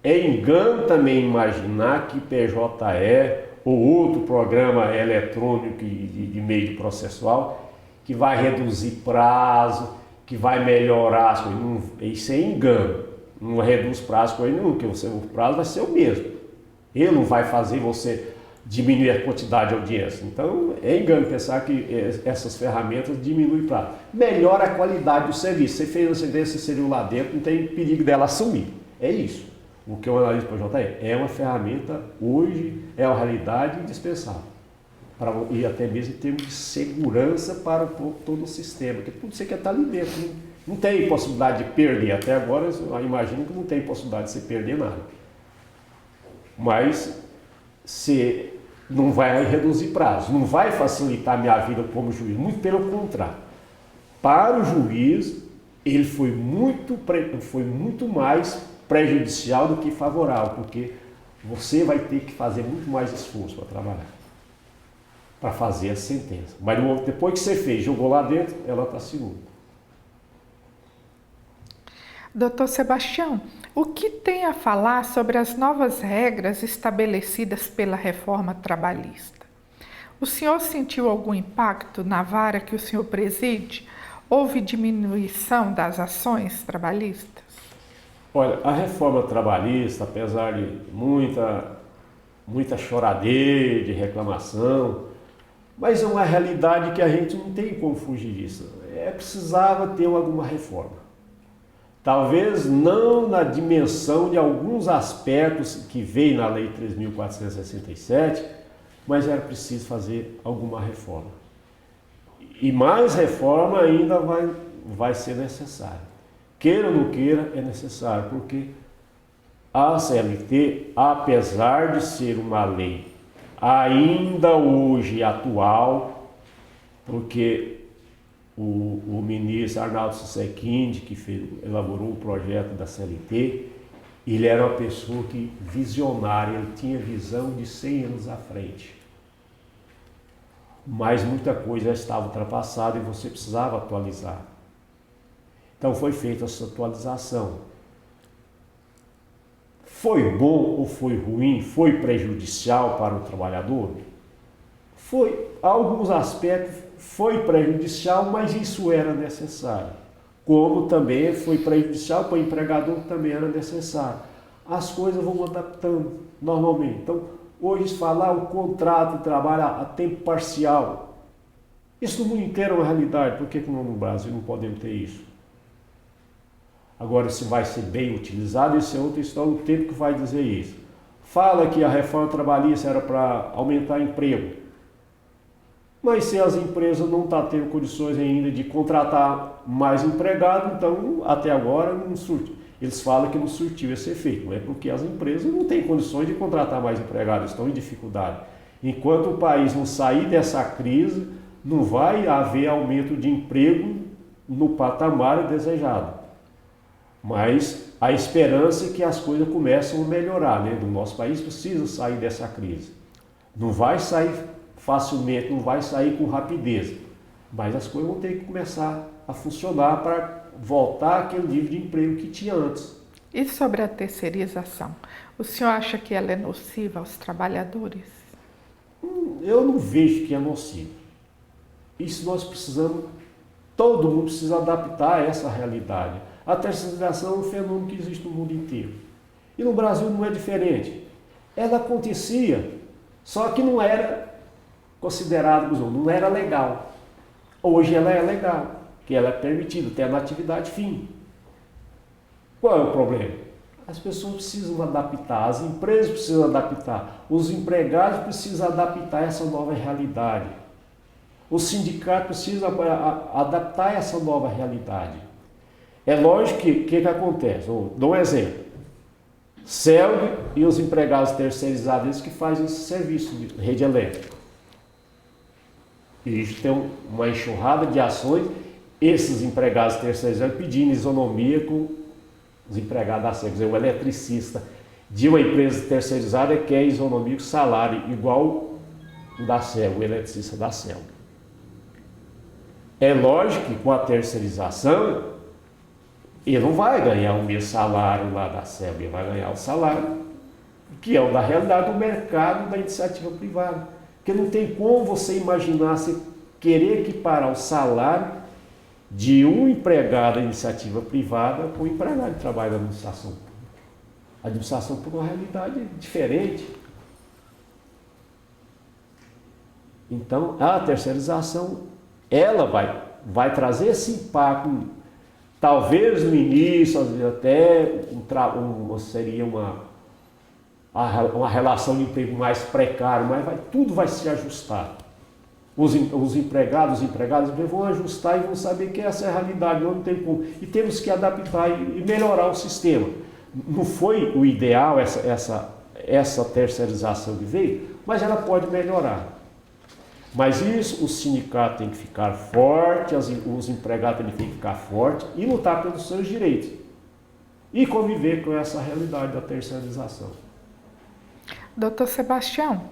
é engano também imaginar que PJE ou outro programa eletrônico de meio processual que vai reduzir prazo, que vai melhorar as coisas. Isso é engano. Não reduz prazo com ele não, porque o prazo vai ser o mesmo. Ele não vai fazer você diminuir a quantidade de audiência. Então, é engano pensar que essas ferramentas diminuem o prazo. Melhora a qualidade do serviço. Você fez a sentença, inseriu lá dentro, não tem perigo dela assumir. É isso. O que eu analiso para o JE é uma ferramenta, hoje, é uma realidade indispensável. E até mesmo em termos de segurança para todo o sistema, porque tudo você quer estar ali dentro. Não tem possibilidade de perder. Até agora, eu imagino que não tem possibilidade de você perder nada. Mas você não vai reduzir prazo, não vai facilitar a minha vida como juiz, muito pelo contrário. Para o juiz, ele foi muito mais prejudicial do que favorável, porque você vai ter que fazer muito mais esforço para trabalhar, para fazer a sentença. Mas depois que você fez, jogou lá dentro, ela está segura. Doutor Sebastião, o que tem a falar sobre as novas regras estabelecidas pela reforma trabalhista? O senhor sentiu algum impacto na vara que o senhor preside? Houve diminuição das ações trabalhistas? Olha, a reforma trabalhista, apesar de muita choradeira, de reclamação, mas é uma realidade que a gente não tem como fugir disso. Precisava ter alguma reforma. Talvez não na dimensão de alguns aspectos que veio na Lei 3.467, mas era preciso fazer alguma reforma. E mais reforma ainda vai ser necessária. Queira ou não queira, é necessário, porque a CLT, apesar de ser uma lei ainda hoje atual, porque o ministro Arnaldo Susequinde, que elaborou o projeto da CLT, ele era uma pessoa visionária, ele tinha visão de 100 anos à frente. Mas muita coisa já estava ultrapassada e você precisava atualizar. Então foi feita essa atualização. Foi bom ou foi ruim? Foi prejudicial para o trabalhador? Foi, alguns aspectos foi prejudicial, mas isso era necessário. Como também foi prejudicial para o empregador, também era necessário. As coisas vão adaptando normalmente. Então, hoje falar o contrato de trabalho a tempo parcial, isso no mundo inteiro é uma realidade. Por que no Brasil não podemos ter isso? Agora, se vai ser bem utilizado, isso é outra história, o tempo que vai dizer isso. Fala que a reforma trabalhista era para aumentar emprego. Mas se as empresas não estão tendo condições ainda de contratar mais empregados, então até agora não surte. Eles falam que não surtiu esse efeito, não é porque as empresas não têm condições de contratar mais empregados, estão em dificuldade. Enquanto o país não sair dessa crise, não vai haver aumento de emprego no patamar desejado. Mas a esperança é que as coisas começam a melhorar, né? O nosso país precisa sair dessa crise. Não vai sair facilmente, não vai sair com rapidez, mas as coisas vão ter que começar a funcionar para voltar àquele nível de emprego que tinha antes. E sobre a terceirização? O senhor acha que ela é nociva aos trabalhadores? Eu não vejo que é nociva. Isso nós precisamos, todo mundo precisa adaptar a essa realidade. A terceirização é um fenômeno que existe no mundo inteiro. E no Brasil não é diferente. Ela acontecia, só que não era considerado, não era legal. Hoje ela é legal, que ela é permitida, tem na atividade fim. Qual é o problema? As pessoas precisam adaptar, as empresas precisam adaptar, os empregados precisam adaptar essa nova realidade. O sindicato precisa adaptar essa nova realidade. É lógico que o que acontece? Eu dou um exemplo. CELG e os empregados terceirizados, eles que fazem esse serviço de rede elétrica. E isso tem uma enxurrada de ações, esses empregados terceirizados pedindo isonomia com os empregados da CELG. O eletricista de uma empresa terceirizada quer isonomia com salário igual o da CELG, o eletricista da CELG. É lógico que com a terceirização, ele não vai ganhar o mesmo salário lá da CELG, ele vai ganhar o salário que é o da realidade do mercado da iniciativa privada. Porque não tem como você imaginar, você querer equiparar o salário de um empregado da iniciativa privada com um empregado de trabalho da administração pública. A administração pública é uma realidade diferente. Então, a terceirização, ela vai trazer esse impacto. Talvez no início, até seria uma relação de emprego mais precária, mas tudo vai se ajustar. Os empregados vão ajustar e vão saber que essa é a realidade, não tem como. E temos que adaptar e melhorar o sistema. Não foi o ideal essa terceirização que veio, mas ela pode melhorar. Mas isso, o sindicato tem que ficar forte, os empregados têm que ficar fortes e lutar pelos seus direitos. E conviver com essa realidade da terceirização. Doutor Sebastião,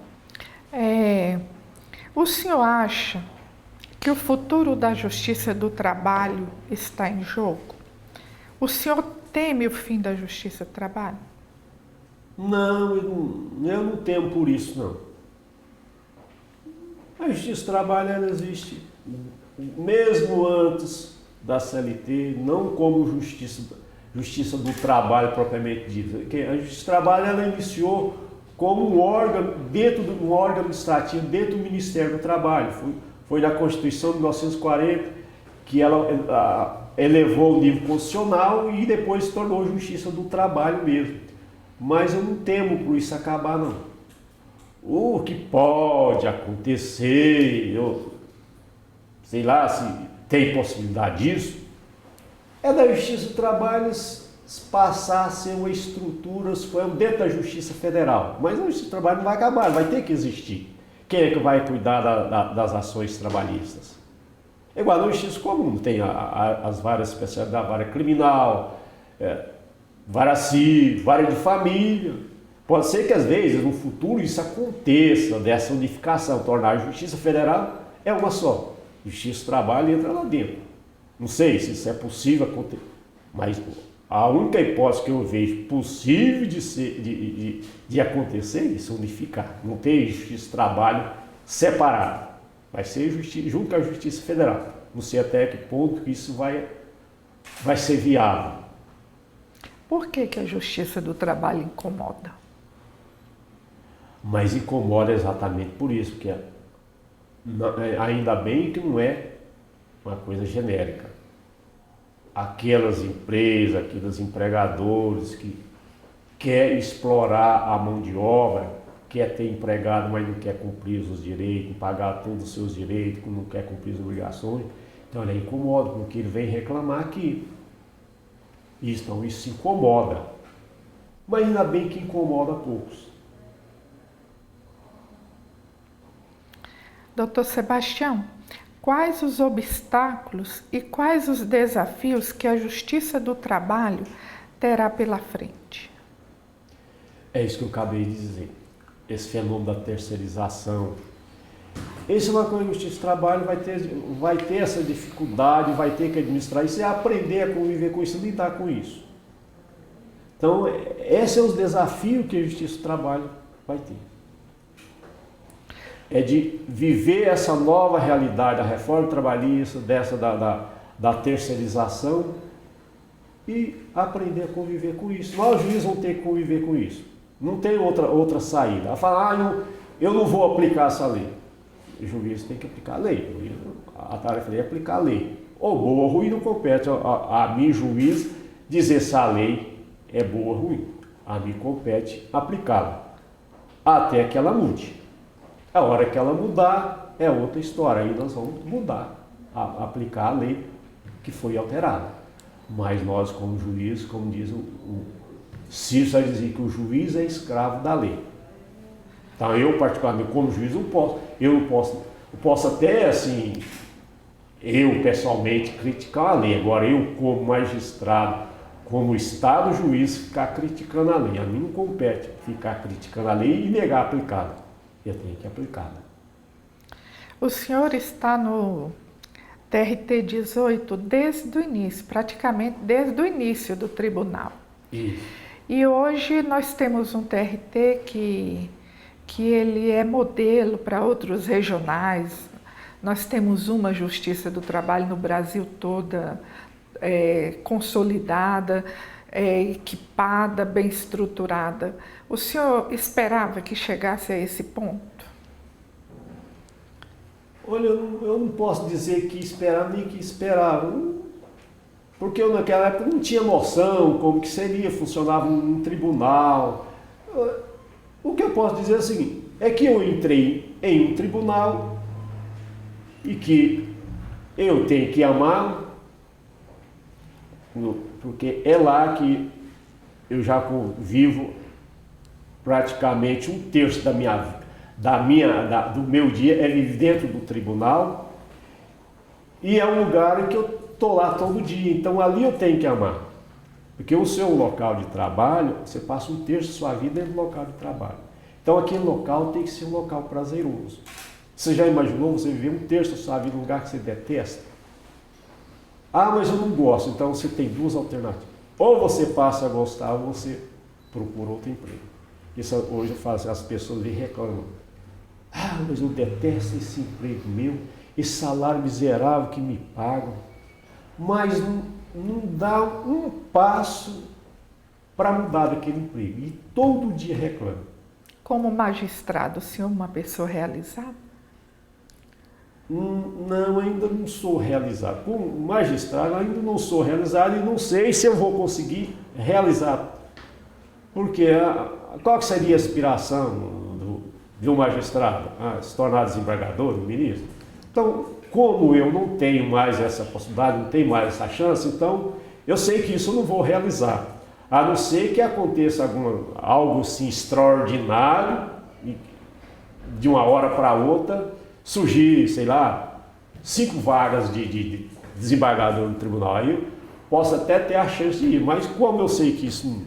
o senhor acha que o futuro da Justiça do Trabalho está em jogo? O senhor teme o fim da justiça do trabalho? Não, eu não temo por isso, não. A justiça do trabalho, ela existe mesmo antes da CLT, não como justiça do trabalho propriamente dita. A justiça do trabalho, ela iniciou como um órgão, dentro de um órgão administrativo, dentro do Ministério do Trabalho. Foi na Constituição de 1940 que ela elevou o nível constitucional e depois se tornou justiça do trabalho mesmo. Mas eu não temo por isso acabar, não. O que pode acontecer, eu sei lá se tem possibilidade disso, é da Justiça do Trabalho passar a ser uma estrutura dentro da Justiça Federal. Mas a Justiça do Trabalho não vai acabar, vai ter que existir. Quem é que vai cuidar das ações trabalhistas? É igual na Justiça Comum, tem as várias especialidades, vara criminal, vara civil, vara de família. Pode ser que às vezes no futuro isso aconteça, dessa unificação, tornar a Justiça Federal é uma só. Justiça do Trabalho entra lá dentro. Não sei se isso é possível acontecer, mas a única hipótese que eu vejo possível de acontecer é isso, unificar. Não ter Justiça do Trabalho separado. Vai ser junto com a Justiça Federal. Não sei até que ponto isso vai ser viável. Por que a Justiça do Trabalho incomoda? Mas incomoda exatamente por isso, porque ainda bem que não é uma coisa genérica. Aquelas empresas, aqueles empregadores que quer explorar a mão de obra, quer ter empregado, mas não quer cumprir os direitos, pagar todos os seus direitos, não quer cumprir as obrigações, então ele incomoda, porque ele vem reclamar aqui. Então isso incomoda. Mas ainda bem que incomoda poucos. Doutor Sebastião, quais os obstáculos e quais os desafios que a Justiça do Trabalho terá pela frente? É isso que eu acabei de dizer. Esse fenômeno da terceirização. Isso é uma coisa que a Justiça do Trabalho vai ter essa dificuldade, vai ter que administrar isso e aprender a conviver com isso, lidar com isso. Então, esse é o desafio que a Justiça do Trabalho vai ter. É de viver essa nova realidade, a reforma trabalhista, dessa da terceirização e aprender a conviver com isso. Nós, juízes, vamos ter que conviver com isso. Não tem outra saída. Ela fala, eu não vou aplicar essa lei. O juiz tem que aplicar a lei. A tarefa é aplicar a lei. Ou boa ou ruim, não compete a mim, juiz, dizer se a lei é boa ou ruim. A mim compete aplicá-la. Até que ela mude. A hora que ela mudar, é outra história. Aí nós vamos mudar, aplicar a lei que foi alterada. Mas nós, como juiz, como diz o Cícero, vai dizer que o juiz é escravo da lei. Então eu, particularmente, como juiz, eu posso até, assim, eu pessoalmente criticar a lei. Agora, eu como magistrado, como Estado juiz, ficar criticando a lei. A mim não compete ficar criticando a lei e negar aplicá-la. Eu tenho que aplicá-la. O senhor está no TRT 18 desde o início, praticamente desde o início do tribunal. Isso. E hoje nós temos um TRT que ele é modelo para outros regionais. Nós temos uma Justiça do Trabalho no Brasil toda consolidada, equipada, bem estruturada. O senhor esperava que chegasse a esse ponto? Olha, eu não posso dizer que esperava nem que esperava, porque eu naquela época não tinha noção como que seria, funcionava um tribunal. O que eu posso dizer é o seguinte, é que eu entrei em um tribunal e que eu tenho que amá-lo, porque é lá que eu já convivo praticamente um terço do meu dia é viver dentro do tribunal e é um lugar em que eu estou lá todo dia, então ali eu tenho que amar, porque o seu local de trabalho, você passa um terço da sua vida dentro do local de trabalho, então aquele local tem que ser um local prazeroso. Você já imaginou você viver um terço da sua vida num lugar que você detesta? Ah, mas eu não gosto, então você tem duas alternativas. Ou você passa a gostar, ou você procura outro emprego. Isso hoje eu falo assim, as pessoas me reclamam. Ah, mas eu detesto esse emprego meu, esse salário miserável que me pagam, mas não dá um passo para mudar daquele emprego. E todo dia reclama. Como magistrado, o senhor é uma pessoa realizada? Não, ainda não sou realizado. Como magistrado, ainda não sou realizado e não sei se eu vou conseguir realizar. Porque qual que seria a aspiração de um magistrado? Se tornar desembargador, ministro? Então, como eu não tenho mais essa possibilidade, não tenho mais essa chance, então eu sei que isso eu não vou realizar. A não ser que aconteça algo assim extraordinário, de uma hora para outra, surgir, sei lá, 5 vagas de desembargador no tribunal. Aí eu posso até ter a chance de ir, mas como eu sei que isso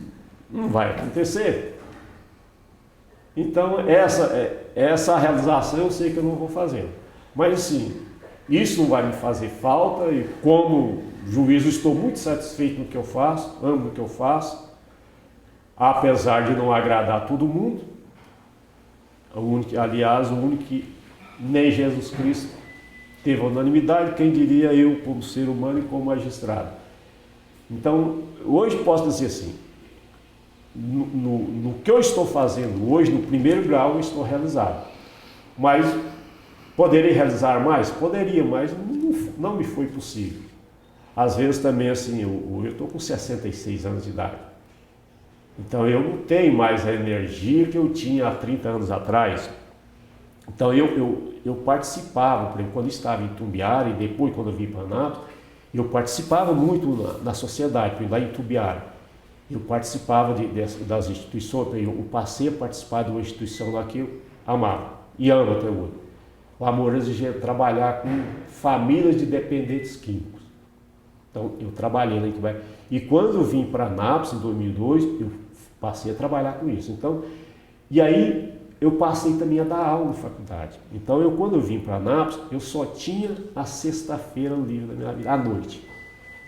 não vai acontecer, então essa realização eu sei que eu não vou fazer. Mas assim, isso não vai me fazer falta e como juiz eu estou muito satisfeito no que eu faço, amo o que eu faço, apesar de não agradar todo mundo. Aliás, o único que nem Jesus Cristo teve unanimidade, quem diria eu como ser humano e como magistrado. Então, hoje posso dizer assim, no que eu estou fazendo hoje, no primeiro grau, eu estou realizado. Mas poderia realizar mais? Poderia, mas não me foi possível. Às vezes também assim, eu estou com 66 anos de idade. Então eu não tenho mais a energia que eu tinha há 30 anos atrás. Então eu participava, por exemplo, quando estava em Itumbiara e depois quando eu vim para Anápolis, eu participava muito na sociedade, por exemplo, lá em Itumbiara. Eu participava das instituições, eu passei a participar de uma instituição lá que eu amava e amo até hoje. O Amoroso de trabalhar com famílias de dependentes químicos. Então eu trabalhei lá em Itumbiara. E quando eu vim para Anápolis em 2002, eu passei a trabalhar com isso. Então, e aí eu passei também a dar aula na faculdade. Então quando eu vim para Anápolis, eu só tinha a sexta-feira livre da minha vida, à noite.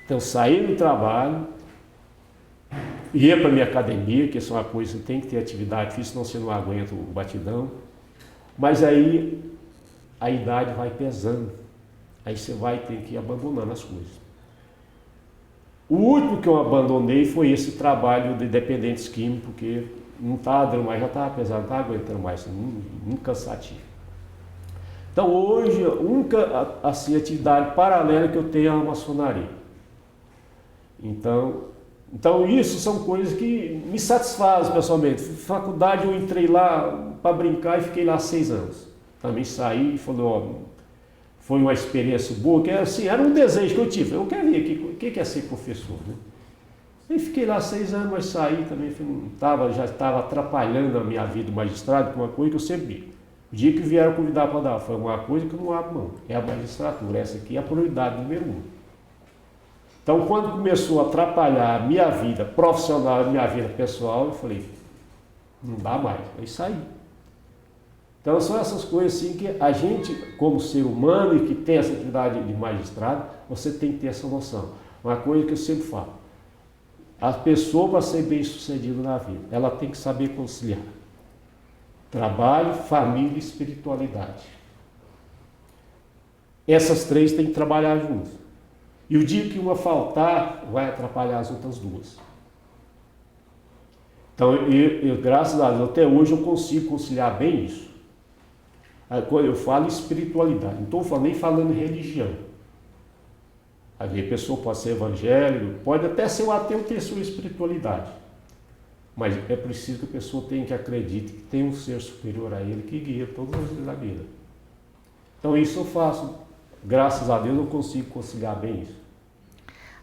Então eu saí do trabalho, ia para minha academia, que isso é uma coisa que tem que ter atividade física, senão você não aguenta o batidão. Mas aí a idade vai pesando, aí você vai ter que ir abandonando as coisas. O último que eu abandonei foi esse trabalho de dependentes químicos, porque não estava dando mais, já estava pesado, não estava aguentando mais, muito cansativo. Então hoje a única assim, atividade paralela que eu tenho é a maçonaria. Então isso são coisas que me satisfazem pessoalmente. Faculdade eu entrei lá para brincar e fiquei lá 6 anos. Também saí e falei, ó, foi uma experiência boa, que assim, era um desejo que eu tive. Eu quero ver o que é ser professor, né? E fiquei lá 6 anos, mas saí também, já estava atrapalhando a minha vida do magistrado, com uma coisa que eu sempre digo. O dia que vieram convidar para dar, foi uma coisa que eu não abro mão, é a magistratura. Essa aqui é a prioridade número 1. Então, quando começou a atrapalhar a minha vida profissional, a minha vida pessoal, eu falei, não dá mais, aí saí. Então, são essas coisas assim que a gente, como ser humano e que tem essa atividade de magistrado, você tem que ter essa noção. Uma coisa que eu sempre falo, a pessoa, para ser bem sucedida na vida, ela tem que saber conciliar trabalho, família e espiritualidade. Essas 3 têm que trabalhar juntas. E o dia que uma faltar, vai atrapalhar as outras 2. Então, graças a Deus, até hoje eu consigo conciliar bem isso. Quando eu falo espiritualidade, não estou nem falando em religião. A pessoa pode ser evangélico, pode até ser um ateu ter sua espiritualidade. Mas é preciso que a pessoa tenha que acreditar que tem um ser superior a ele que guia todas as dias da vida. Então isso eu faço. Graças a Deus eu consigo conciliar bem isso.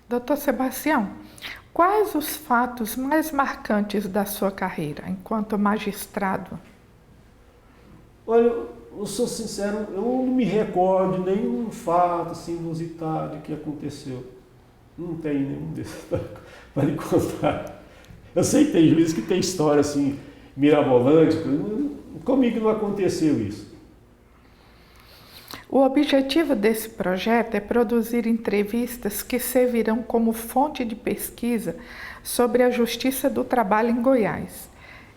Doutor Sebastião, quais os fatos mais marcantes da sua carreira enquanto magistrado? Olha, eu sou sincero, eu não me recordo de nenhum fato assim, inusitado que aconteceu. Não tem nenhum desses para lhe contar. Eu sei que tem juízes que tem história assim, mirabolante, comigo não aconteceu isso. O objetivo desse projeto é produzir entrevistas que servirão como fonte de pesquisa sobre a justiça do trabalho em Goiás.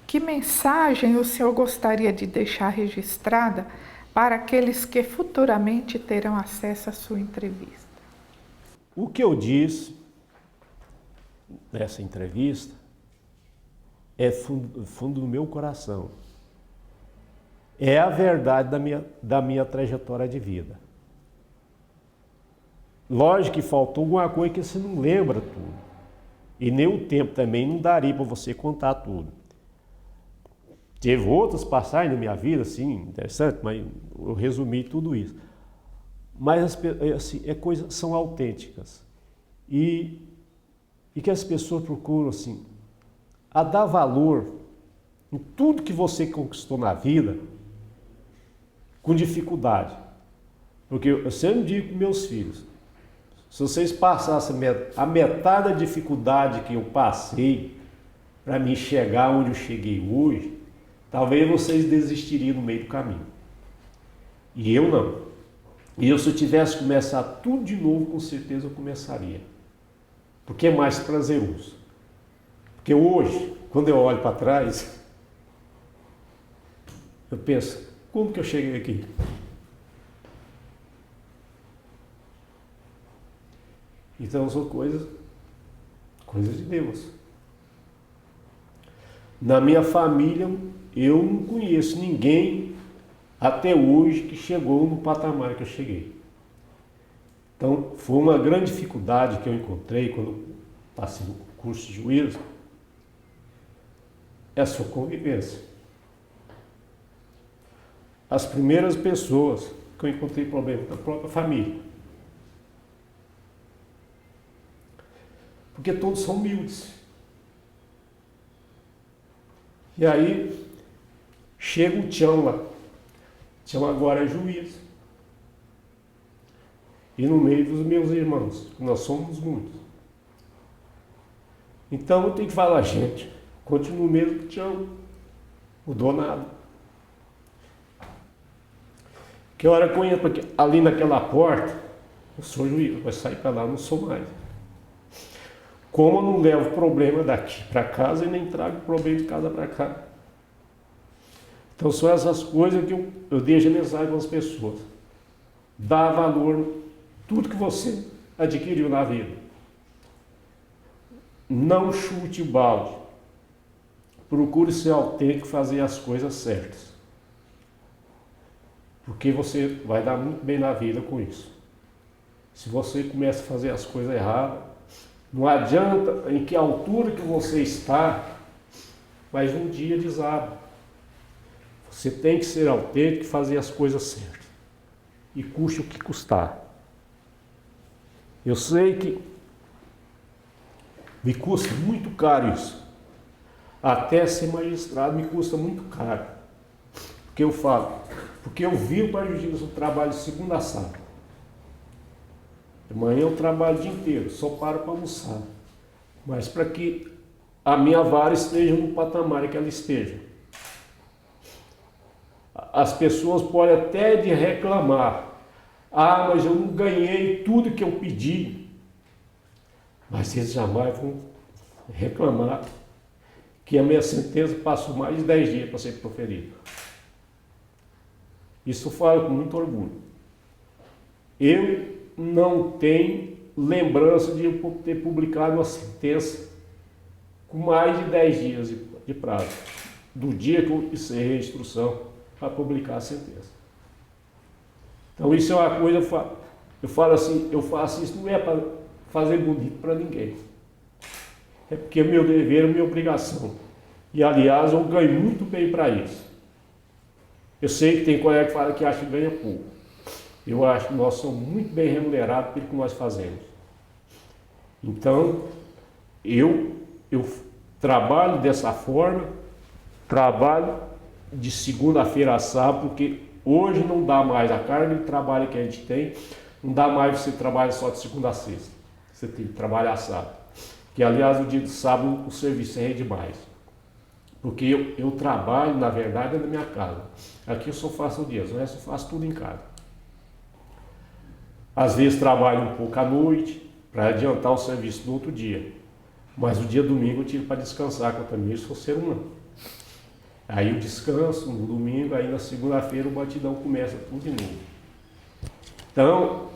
Que mensagem o senhor gostaria de deixar registrada para aqueles que futuramente terão acesso à sua entrevista? O que eu disse nessa entrevista é fundo do meu coração. É a verdade da minha trajetória de vida. Lógico que faltou alguma coisa que você não lembra tudo. E nem o tempo também não daria para você contar tudo. Teve outras passagens na minha vida, assim, interessante, mas eu resumi tudo isso. Mas assim, coisas são autênticas. E que as pessoas procuram, assim, a dar valor em tudo que você conquistou na vida, com dificuldade. Porque eu sempre digo para meus filhos, se vocês passassem a metade da dificuldade que eu passei para me chegar onde eu cheguei hoje, talvez vocês desistiriam no meio do caminho. E eu não. E eu, se eu tivesse que começar tudo de novo, com certeza eu começaria. Porque é mais prazeroso. Porque hoje, quando eu olho para trás, eu penso, como que eu cheguei aqui? Então são coisas de Deus. Na minha família, eu não conheço ninguém até hoje que chegou no patamar que eu cheguei. Então foi uma grande dificuldade que eu encontrei quando eu passei no curso de juízo, é a sua convivência. As primeiras pessoas que eu encontrei problema da própria família. Porque todos são humildes. E aí, chega o Tião lá. Tião agora é juiz. E no meio dos meus irmãos, nós somos muitos. Então eu tenho que falar, gente, continua o mesmo Tião. Mudou nada. Que hora que eu entro ali naquela porta, eu sou juiz, vai sair para lá, eu não sou mais. Como eu não levo problema daqui para casa e nem trago problema de casa para cá. Então são essas coisas que eu deixo a mensagem para as pessoas. Dá valor tudo que você adquiriu na vida. Não chute o balde. Procure ser autêntico e fazer as coisas certas. Porque você vai dar muito bem na vida com isso. Se você começa a fazer as coisas erradas, não adianta em que altura que você está, mas um dia desaba. Você tem que ser autêntico e fazer as coisas certas. E custe o que custar. Eu sei que me custa muito caro isso. Até ser magistrado me custa muito caro. Porque eu falo, porque eu vivo para a justiça, eu trabalho de segunda a sábado. De manhã eu trabalho o dia inteiro, só paro para almoçar. Mas para que a minha vara esteja no patamar que ela esteja. As pessoas podem até de reclamar. Ah, mas eu não ganhei tudo que eu pedi. Mas eles jamais vão reclamar que a minha sentença passou mais de 10 dias para ser proferida. Isso eu falo com muito orgulho. Eu não tenho lembrança de eu ter publicado uma sentença com mais de 10 dias de prazo, do dia que eu encerrei a instrução para publicar a sentença. Então isso é uma coisa, eu falo assim, eu faço isso não é para fazer bonito para ninguém. É porque é meu dever, é minha obrigação. E aliás, eu ganho muito bem para isso. Eu sei que tem colega que fala que acha que ganha pouco. Eu acho que nós somos muito bem remunerados pelo que nós fazemos. Então, eu trabalho dessa forma, trabalho de segunda-feira a sábado, porque hoje não dá mais a carga de trabalho que a gente tem, não dá mais você trabalhar só de segunda a sexta. Você tem que trabalhar sábado. Que, aliás, no dia de sábado o serviço é demais. Porque eu trabalho, na verdade, na minha casa. Aqui eu só faço o dia, o resto eu faço tudo em casa. Às vezes trabalho um pouco à noite para adiantar o serviço do outro dia. Mas o dia domingo eu tiro para descansar, que eu também sou ser humano. Aí eu descanso no domingo, aí na segunda-feira o batidão começa tudo de novo. Então,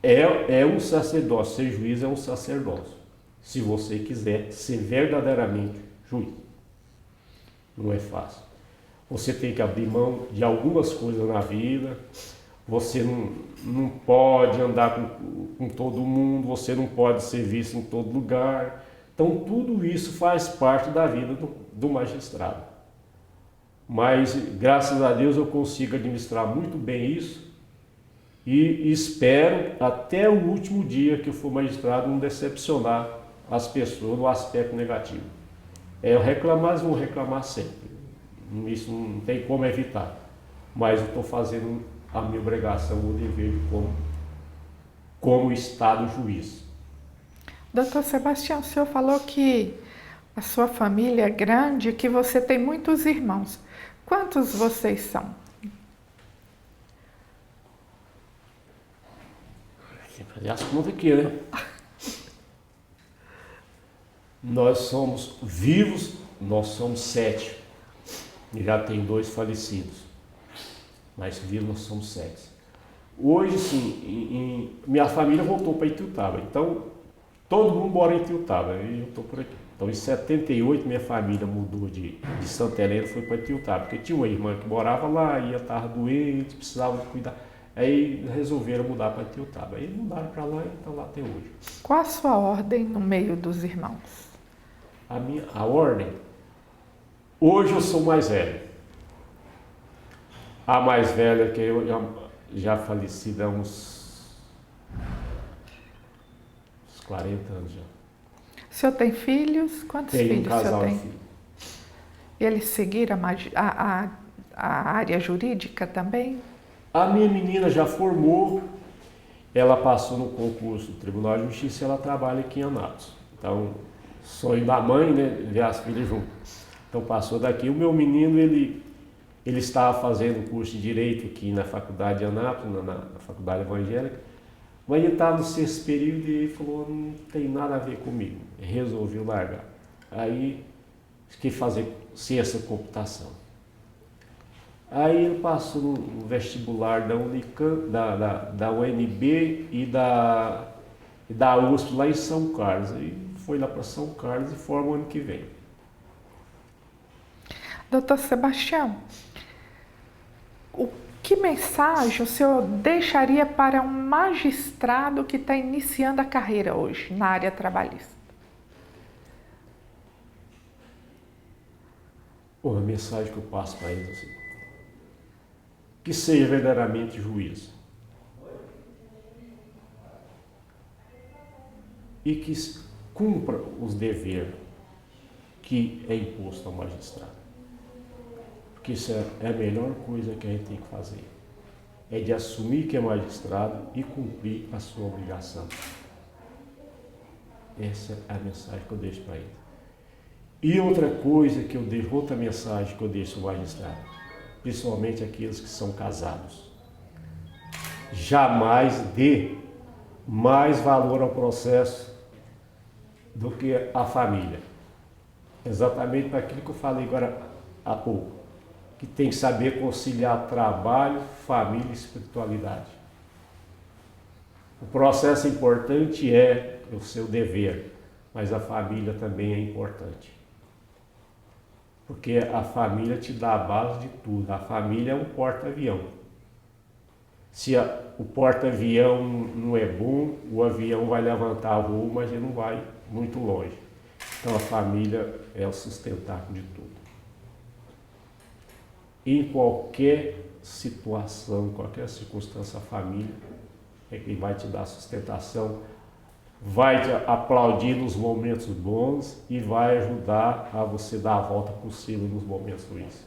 é um sacerdócio, ser juiz é um sacerdócio. Se você quiser ser verdadeiramente juiz. Não é fácil. Você tem que abrir mão de algumas coisas na vida. Você não pode andar com todo mundo, você não pode ser visto em todo lugar. Então tudo isso faz parte da vida do magistrado. Mas graças a Deus eu consigo administrar muito bem isso e espero até o último dia que eu for magistrado não decepcionar as pessoas no aspecto negativo. Eu reclamar, vou reclamar sempre. Isso não tem como evitar. Mas eu estou fazendo a minha obrigação, o dever como Estado juiz. Doutor Sebastião, o senhor falou que a sua família é grande e que você tem muitos irmãos. Quantos vocês são? Tem que fazer as contas aqui, né? Nós somos vivos, nós somos 7. E já tem 2 falecidos. Mas vivos nós somos 7. Hoje, sim, minha família voltou para Ituiutaba. Então, todo mundo mora em Ituiutaba e eu estou por aqui. Então, em 78, minha família mudou de Santa Helena e foi para Ituiutaba. Porque tinha uma irmã que morava lá, estava doente, precisava de cuidar. Aí resolveram mudar para Ituiutaba. Aí mudaram para lá e estão lá até hoje. Qual a sua ordem no meio dos irmãos? A ordem? Hoje eu sou mais velho. A mais velha que eu já falecida há uns 40 anos já. O senhor tem filhos? Quantos Tenho filhos um casal o senhor de tem? filhos. E eles seguiram a área jurídica também? A minha menina já formou, ela passou no concurso do Tribunal de Justiça e ela trabalha aqui em Anápolis. Então, sonho da mãe, né, ver as filhas juntas. Então passou daqui. O meu menino, ele estava fazendo curso de Direito aqui na Faculdade de Anápolis, na Faculdade Evangélica, mas ele estava no 6º período e ele falou, não tem nada a ver comigo. Resolveu largar. Aí, fiquei fazer ciência da computação. Aí ele passou no vestibular da Unicamp, da UNB e da USP lá em São Carlos. E foi lá para São Carlos e forma o ano que vem. Doutor Sebastião, que mensagem o senhor deixaria para um magistrado que está iniciando a carreira hoje na área trabalhista? A mensagem que eu passo para eles é assim, que seja verdadeiramente juiz e que cumpra os deveres que é imposto ao magistrado. Porque isso é a melhor coisa que a gente tem que fazer. É de assumir que é magistrado e cumprir a sua obrigação. Essa é a mensagem que eu deixo para ele. E outra coisa que eu deixo, outra mensagem que eu deixo ao magistrado, principalmente aqueles que são casados. Jamais dê mais valor ao processo do que a família. Exatamente para aquilo que eu falei agora há pouco. Que tem que saber conciliar trabalho, família e espiritualidade. O processo importante é o seu dever, mas a família também é importante. Porque a família te dá a base de tudo. A família é um porta-avião. Se o porta-avião não é bom, o avião vai levantar voo, mas ele não vai muito longe. Então a família é o sustentáculo de tudo. Em qualquer situação, em qualquer circunstância, a família é quem vai te dar sustentação, vai te aplaudir nos momentos bons e vai ajudar a você dar a volta por cima nos momentos ruins.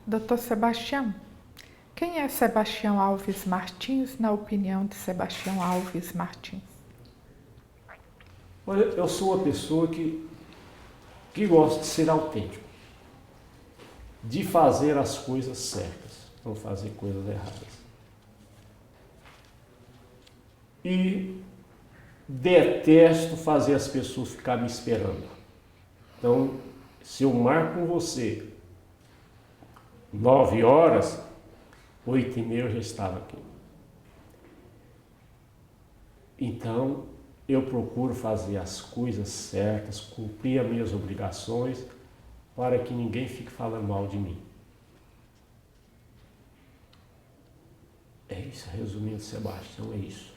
Doutor Sebastião, quem é Sebastião Alves Martins, na opinião de Sebastião Alves Martins? Olha, eu sou uma pessoa que gosta de ser autêntico, de fazer as coisas certas, não fazer coisas erradas. e detesto fazer as pessoas ficarem me esperando. Então, se eu marco com você 9 horas, 8h30 eu já estava aqui. Então, eu procuro fazer as coisas certas, cumprir as minhas obrigações, para que ninguém fique falando mal de mim. É isso, resumindo, Sebastião, é isso.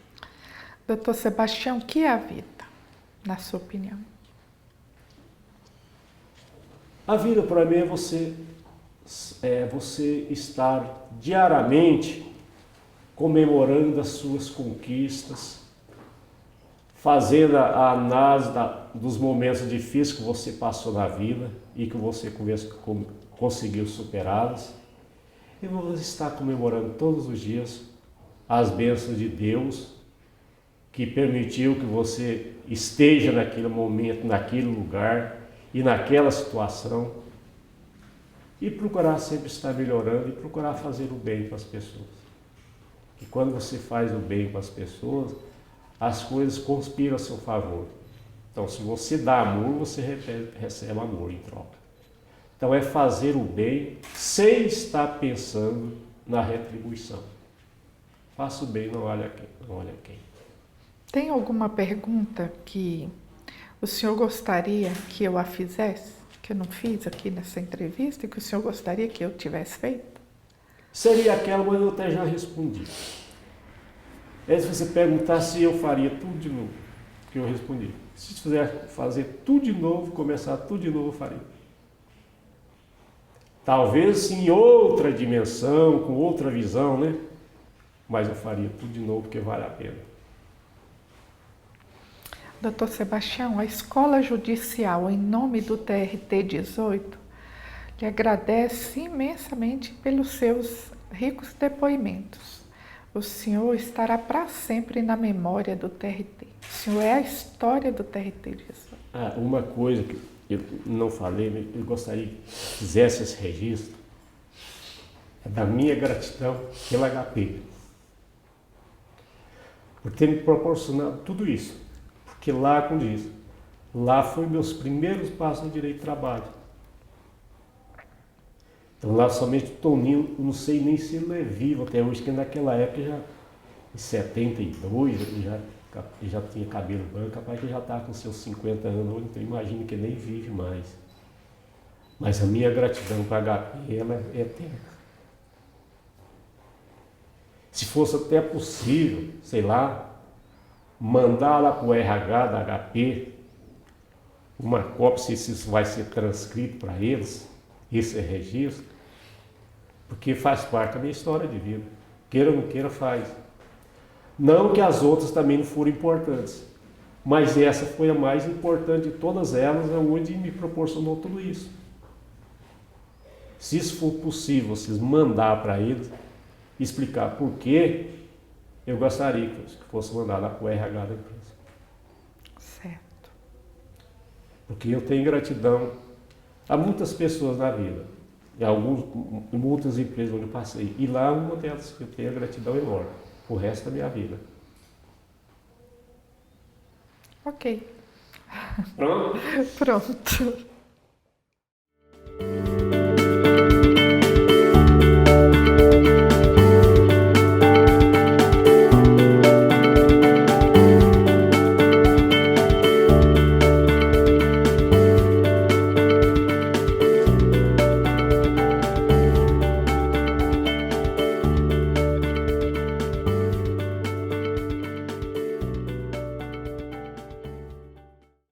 Doutor Sebastião, o que é a vida, na sua opinião? A vida para mim é você estar diariamente comemorando as suas conquistas, fazendo a análise dos momentos difíceis que você passou na vida e que você conseguiu superá-los. E você está comemorando todos os dias as bênçãos de Deus, que permitiu que você esteja naquele momento, naquele lugar e naquela situação, e procurar sempre estar melhorando e procurar fazer o bem para as pessoas. E quando você faz o bem para as pessoas, as coisas conspiram a seu favor. Então, se você dá amor, você recebe amor em troca. Então, é fazer o bem sem estar pensando na retribuição. Faça o bem, não olha quem. Tem alguma pergunta que o senhor gostaria que eu a fizesse, que eu não fiz aqui nessa entrevista, e que o senhor gostaria que eu tivesse feito? Seria aquela, mas eu até já respondi. É se você perguntar se eu faria tudo de novo, que eu respondi. Se fizer fazer tudo de novo, começar tudo de novo, eu faria. Talvez em outra dimensão, com outra visão, né? Mas eu faria tudo de novo, porque vale a pena. Doutor Sebastião, a Escola Judicial, em nome do TRT 18, lhe agradece imensamente pelos seus ricos depoimentos. O senhor estará para sempre na memória do TRT. O senhor é a história do TRT 18. Uma coisa que eu não falei, mas eu gostaria que fizesse esse registro, é da minha gratidão pela HP. Por ter me proporcionado tudo isso. Porque lá, como diz, lá foi meus primeiros passos no direito de trabalho. Então lá somente o Toninho, não sei nem se ele é vivo até hoje, que naquela época já, em 72, ele já tinha cabelo branco, capaz que já estava com seus 50 anos hoje, então imagino que ele nem vive mais. Mas a minha gratidão para a HP, ela é eterna. Se fosse até possível, sei lá, mandar lá para o RH da HP uma cópia, se isso vai ser transcrito para eles, esse registro, porque faz parte da minha história de vida. Queira ou não queira, faz. Não que as outras também não foram importantes, mas essa foi a mais importante de todas elas, onde me proporcionou tudo isso. Se isso for possível, vocês mandar para eles, explicar por quê, eu gostaria que fosse mandado lá para o RH da empresa. Certo. Porque eu tenho gratidão a muitas pessoas na vida, em muitas empresas onde eu passei. E lá uma delas eu tenho a gratidão enorme, o resto da minha vida. Ok. Pronto? Pronto.